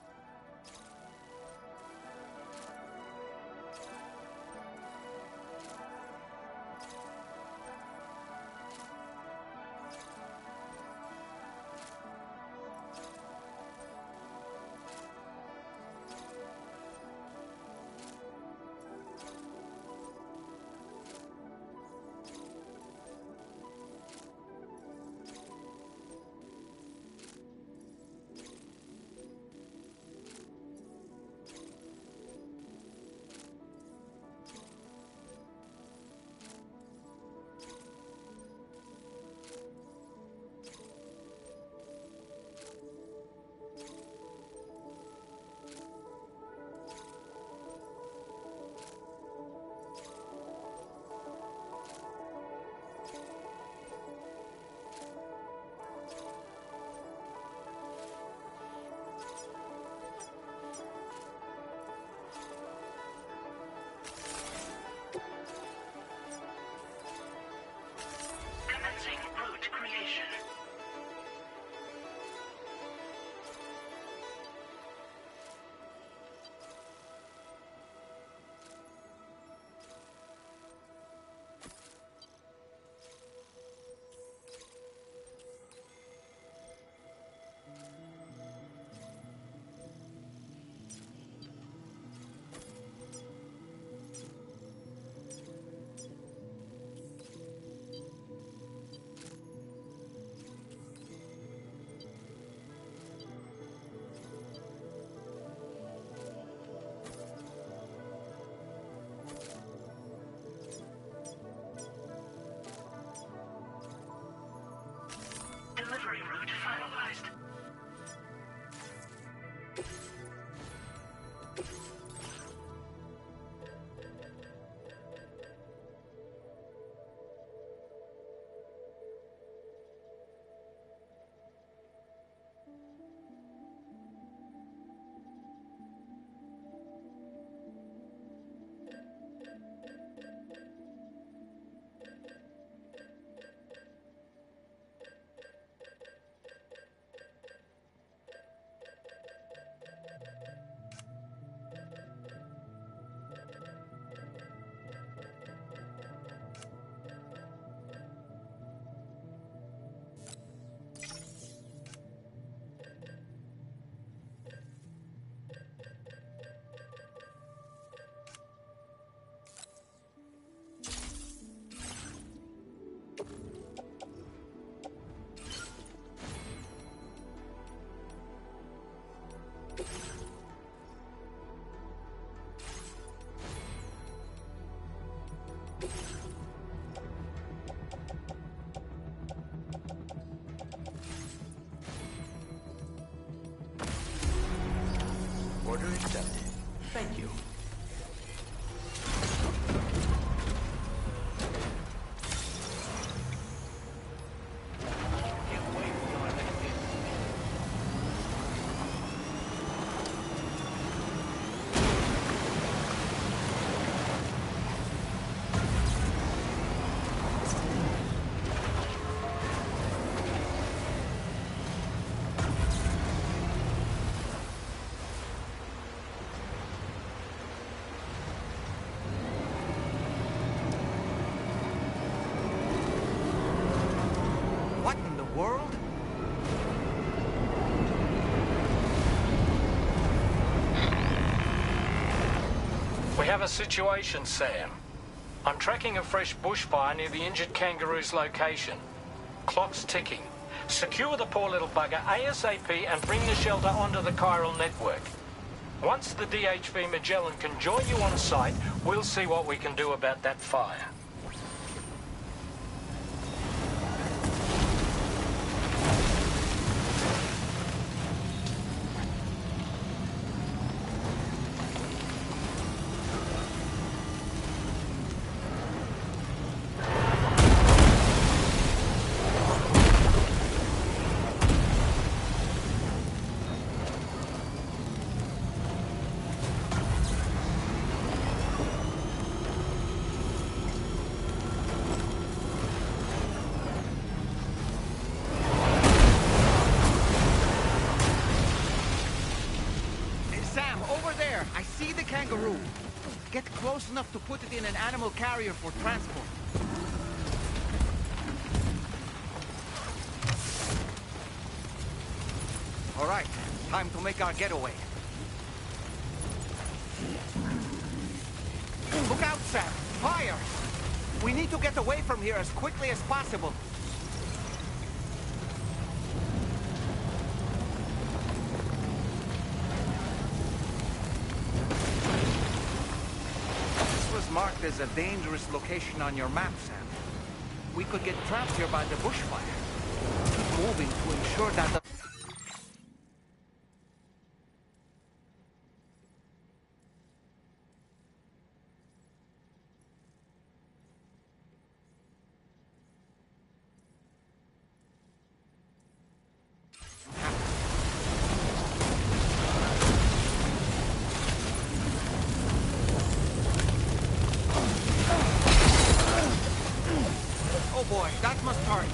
Order accepted. Thank you. What in the world? We have a situation, Sam. I'm tracking a fresh bushfire near the injured kangaroo's location. Clock's ticking. Secure the poor little bugger ASAP and bring the shelter onto the chiral network. Once the DHV Magellan can join you on site, we'll see what we can do about that fire. Sam, over there! I see the kangaroo! Get close enough to put it in an animal carrier for transport. All right, time to make our getaway. Look out, Sam! Fire! We need to get away from here as quickly as possible. This was marked as a dangerous location on your map, Sam. We could get trapped here by the bushfire. Keep moving to ensure that the... Oh boy, that must hurt.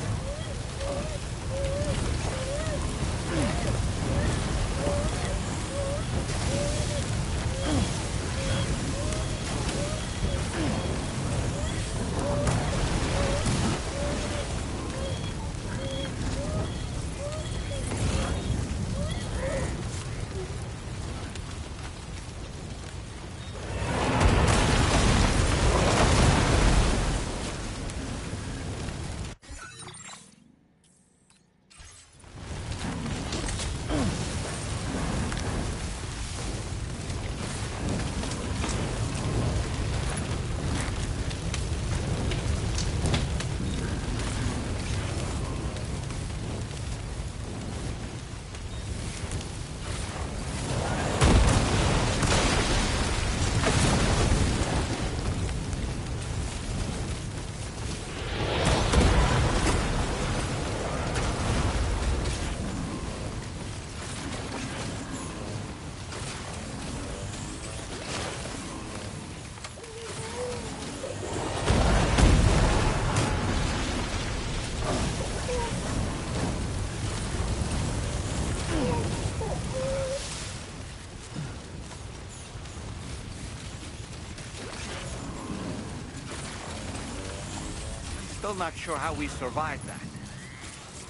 Still not sure how we survived that.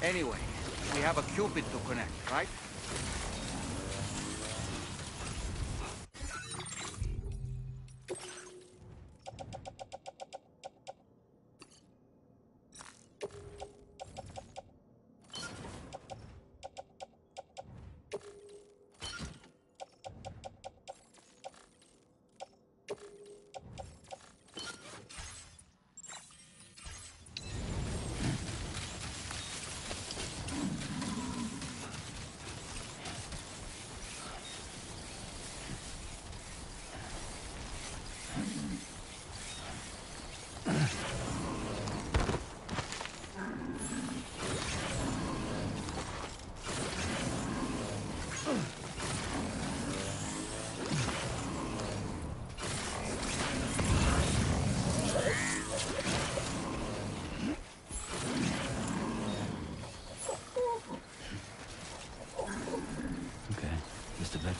Anyway, we have a Cupid to connect, right?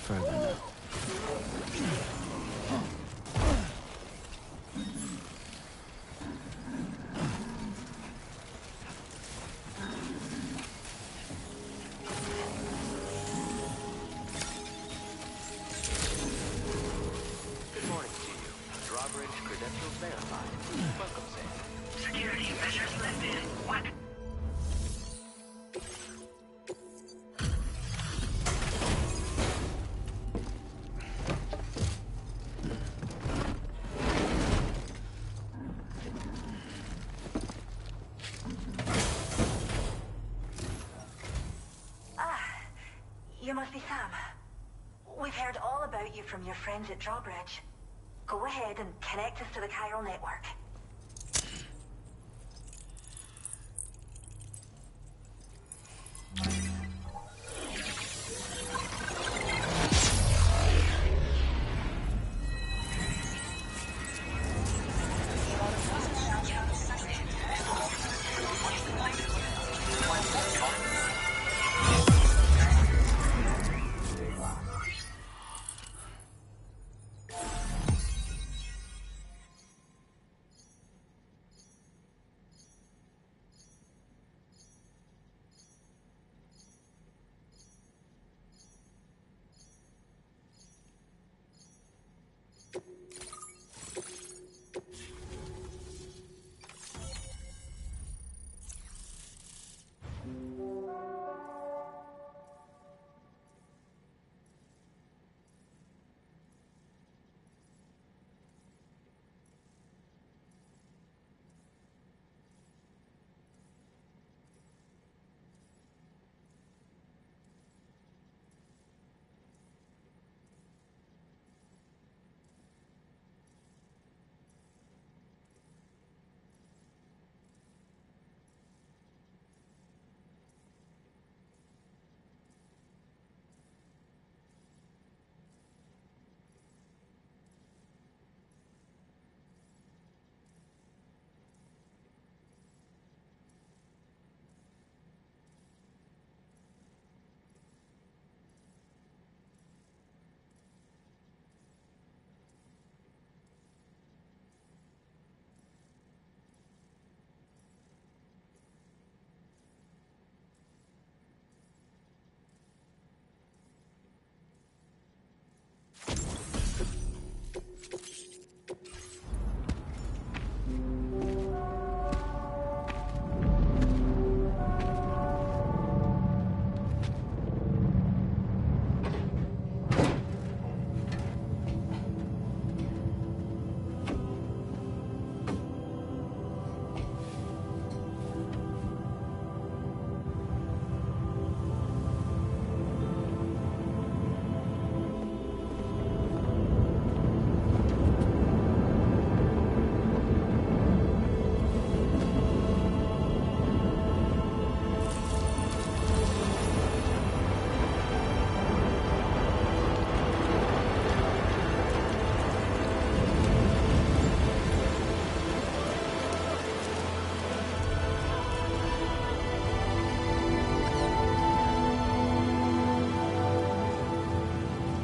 further now. Good morning to you. Drawbridge credentials verified. Welcome, Sam. Security measures lifted. What? You must be Sam. We've heard all about you from your friends at Drawbridge. Go ahead and connect us to the chiral network.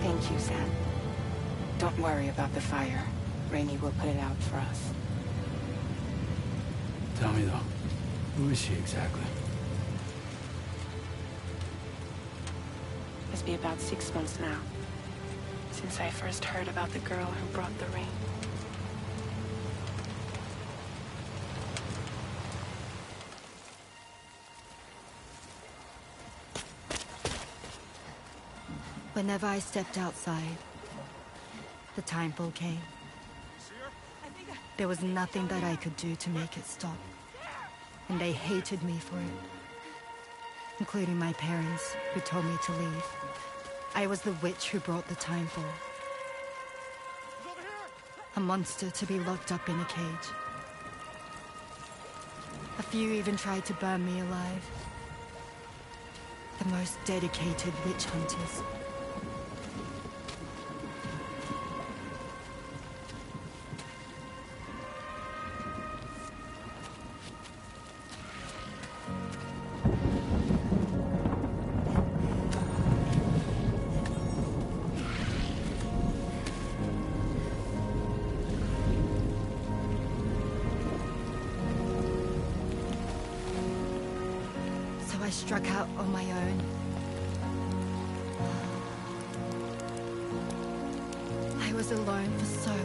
Thank you, Sam. Don't worry about the fire. Rainey will put it out for us. Tell me though, who is she exactly? It's been about 6 months now, since I first heard about the girl who brought the rain. Whenever I stepped outside, the timefall came. There was nothing that I could do to make it stop. And they hated me for it. Including my parents, who told me to leave. I was the witch who brought the timefall. A monster to be locked up in a cage. A few even tried to burn me alive. The most dedicated witch hunters. struck out on my own. I was alone for so long.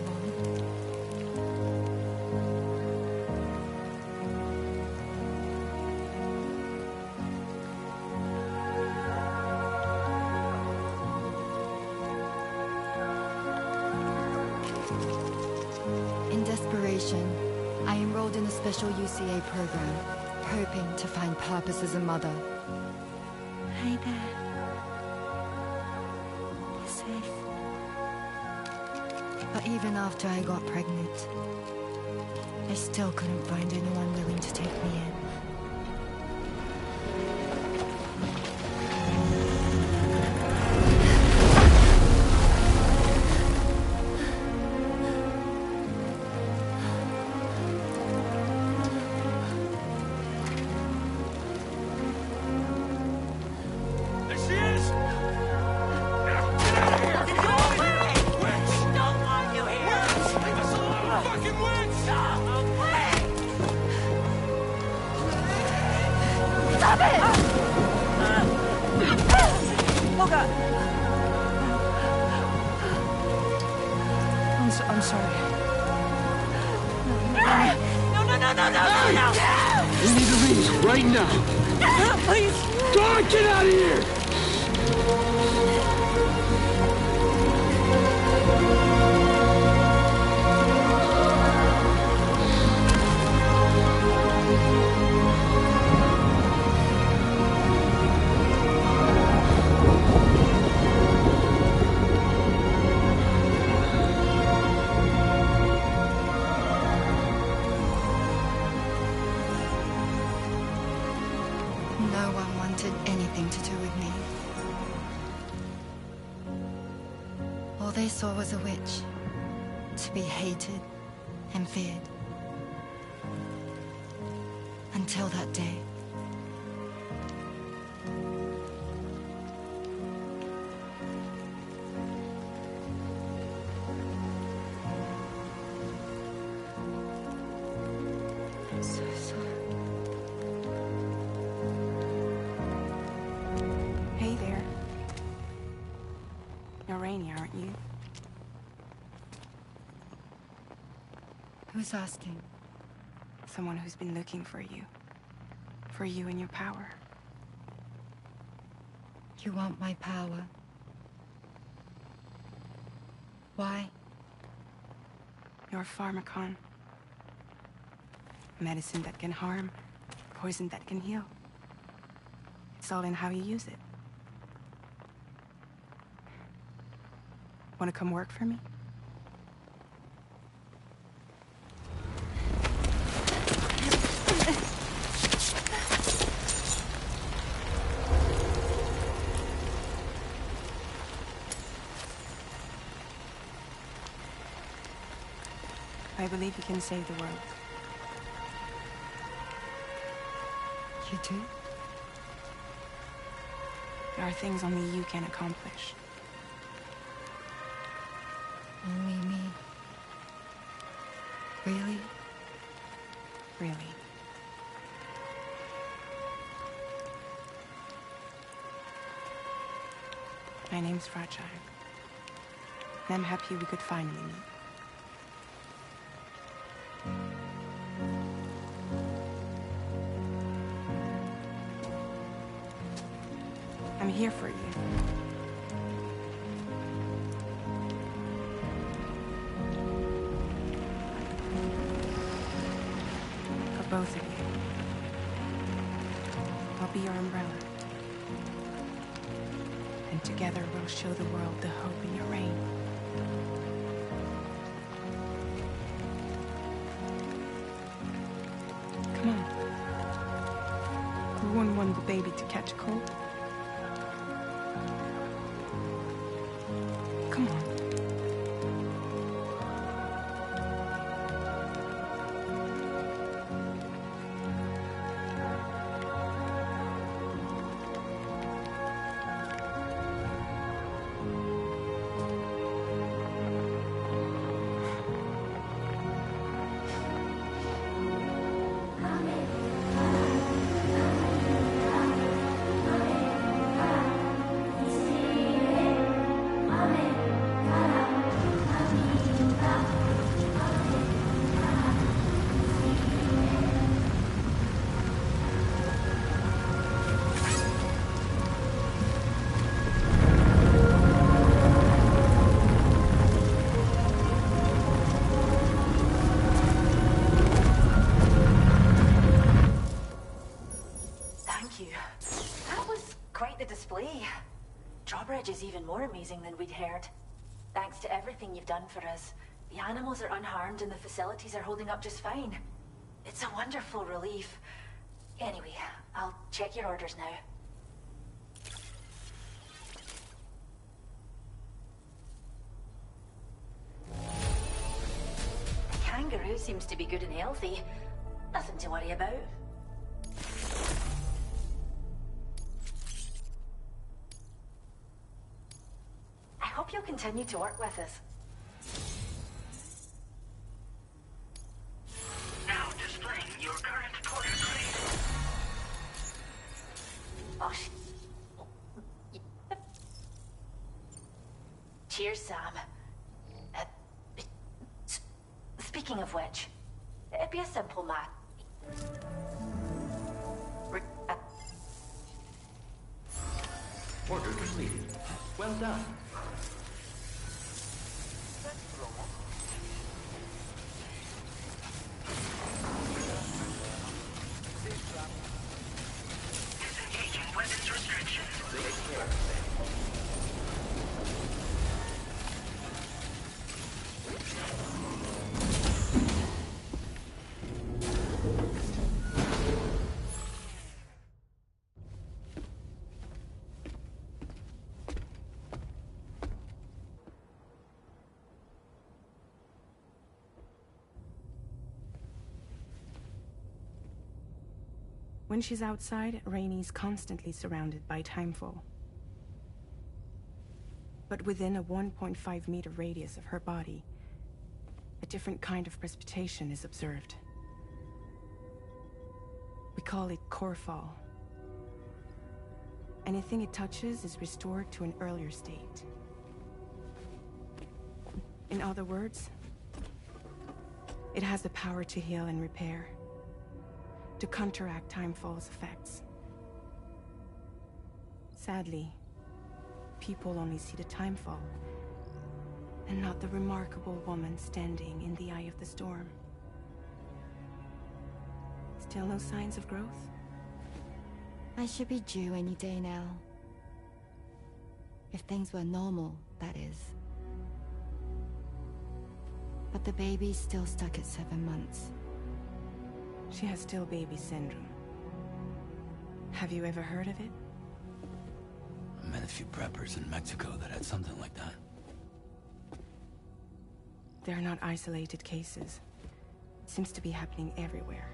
In desperation, I enrolled in a special UCA program, hoping to find purpose as a mother. Hi there. You're safe. But even after I got pregnant, I still couldn't find anyone willing to take me in. I'm sorry. No. We need to leave right now. Please. God, get out of here! No one wanted anything to do with me. All they saw was a witch, to be hated and feared. Until that day. I'm so sorry. Hey there. You're Rainy, aren't you? Who's asking? Someone who's been looking for you. For you and your power. You want my power? Why? You're a pharmacon. Medicine that can harm, poison that can heal. It's all in how you use it. Want to come work for me? I believe you can save the world. You do? There are things only you can accomplish. Only me. Really? Really. My name's Fragile. And I'm happy we could finally meet. I'm here for you. For both of you. I'll be your umbrella. And together we'll show the world the hope in your reign. Come on. Who wouldn't want the baby to catch a cold? Come on. Quite the display. Drawbridge is even more amazing than we'd heard. Thanks to everything you've done for us, the animals are unharmed and the facilities are holding up just fine. It's a wonderful relief. Anyway, I'll check your orders now. The kangaroo seems to be good and healthy. Nothing to worry about. I hope you'll continue to work with us. Now displaying your current porter grade. Oh, cheers, Sam. Speaking of which, it'd be a simple math. Order completed. Well done. Disengaging weapons restrictions. Take care of them. When she's outside, Rainey's constantly surrounded by timefall. But within a 1.5-meter radius of her body, a different kind of precipitation is observed. We call it core fall. Anything it touches is restored to an earlier state. In other words, it has the power to heal and repair, to counteract timefall's effects. Sadly, people only see the timefall, and not the remarkable woman standing in the eye of the storm. Still no signs of growth? I should be due any day now. If things were normal, that is. But the baby's still stuck at 7 months. She has still baby syndrome. Have you ever heard of it? I met a few preppers in Mexico that had something like that. They're not isolated cases. It seems to be happening everywhere.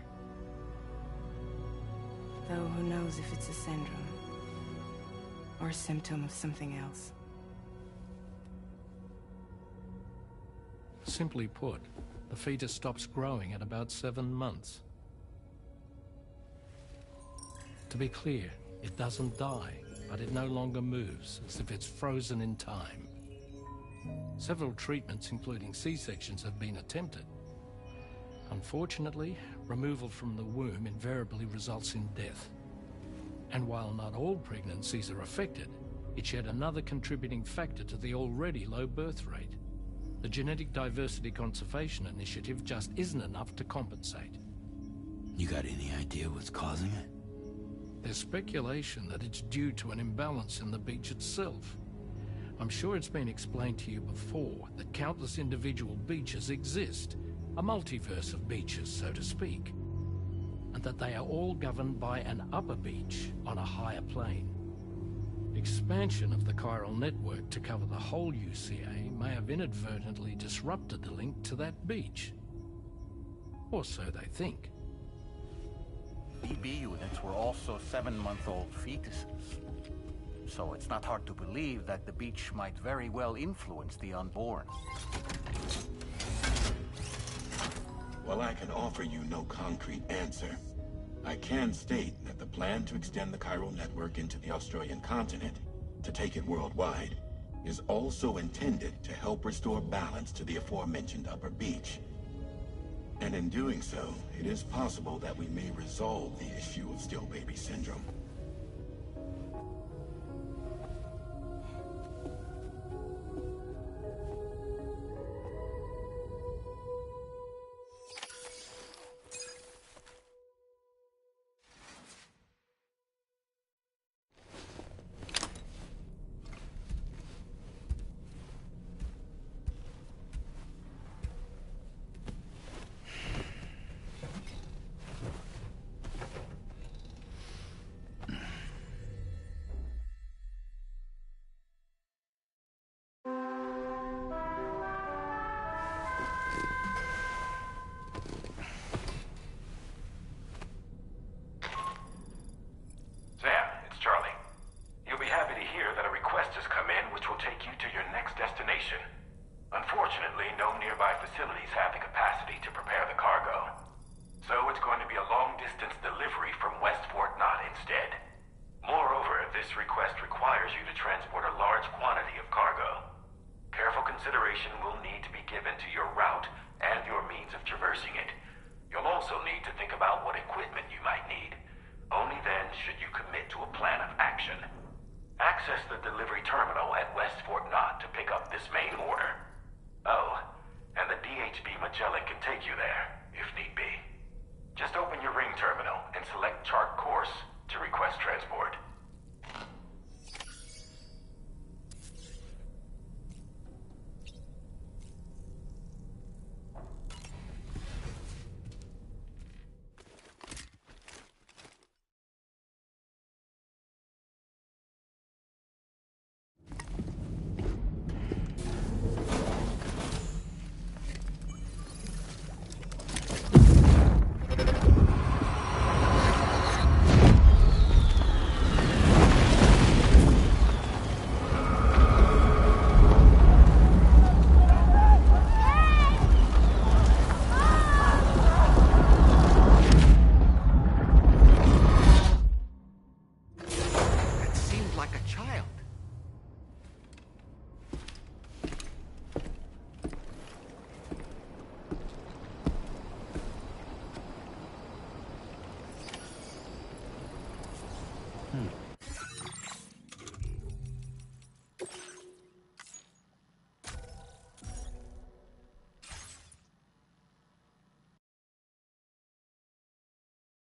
Though who knows if it's a syndrome or a symptom of something else. Simply put, the fetus stops growing at about 7 months. To be clear, it doesn't die, but it no longer moves, as if it's frozen in time. Several treatments, including C-sections, have been attempted. Unfortunately, removal from the womb invariably results in death. And while not all pregnancies are affected, it's yet another contributing factor to the already low birth rate. The Genetic Diversity Conservation Initiative just isn't enough to compensate. You got any idea what's causing it? There's speculation that it's due to an imbalance in the beach itself. I'm sure it's been explained to you before that countless individual beaches exist, a multiverse of beaches, so to speak, and that they are all governed by an upper beach on a higher plane. Expansion of the chiral network to cover the whole UCA may have inadvertently disrupted the link to that beach. Or so they think. BB units were also 7-month-old fetuses. So it's not hard to believe that the beach might very well influence the unborn. While I can offer you no concrete answer, I can state that the plan to extend the chiral network into the Australian continent, to take it worldwide, is also intended to help restore balance to the aforementioned upper beach. And in doing so, it is possible that we may resolve the issue of still baby syndrome. your next destination. Unfortunately, no nearby facilities have the capacity to prepare the cargo. So it's going to be a long-distance delivery from West Fort Knott instead. Moreover, this request requires you to transport a large quantity of cargo. Careful consideration will need to be given to your route and your means of traversing it. You'll also need to think about what equipment you might need. Only then should you commit to a plan of action. Access the delivery terminal at West Fort Knott to pick up this main order. Oh, and the DHB Magellan can take you there, if need be. Just open your ring terminal and select chart course to request transport.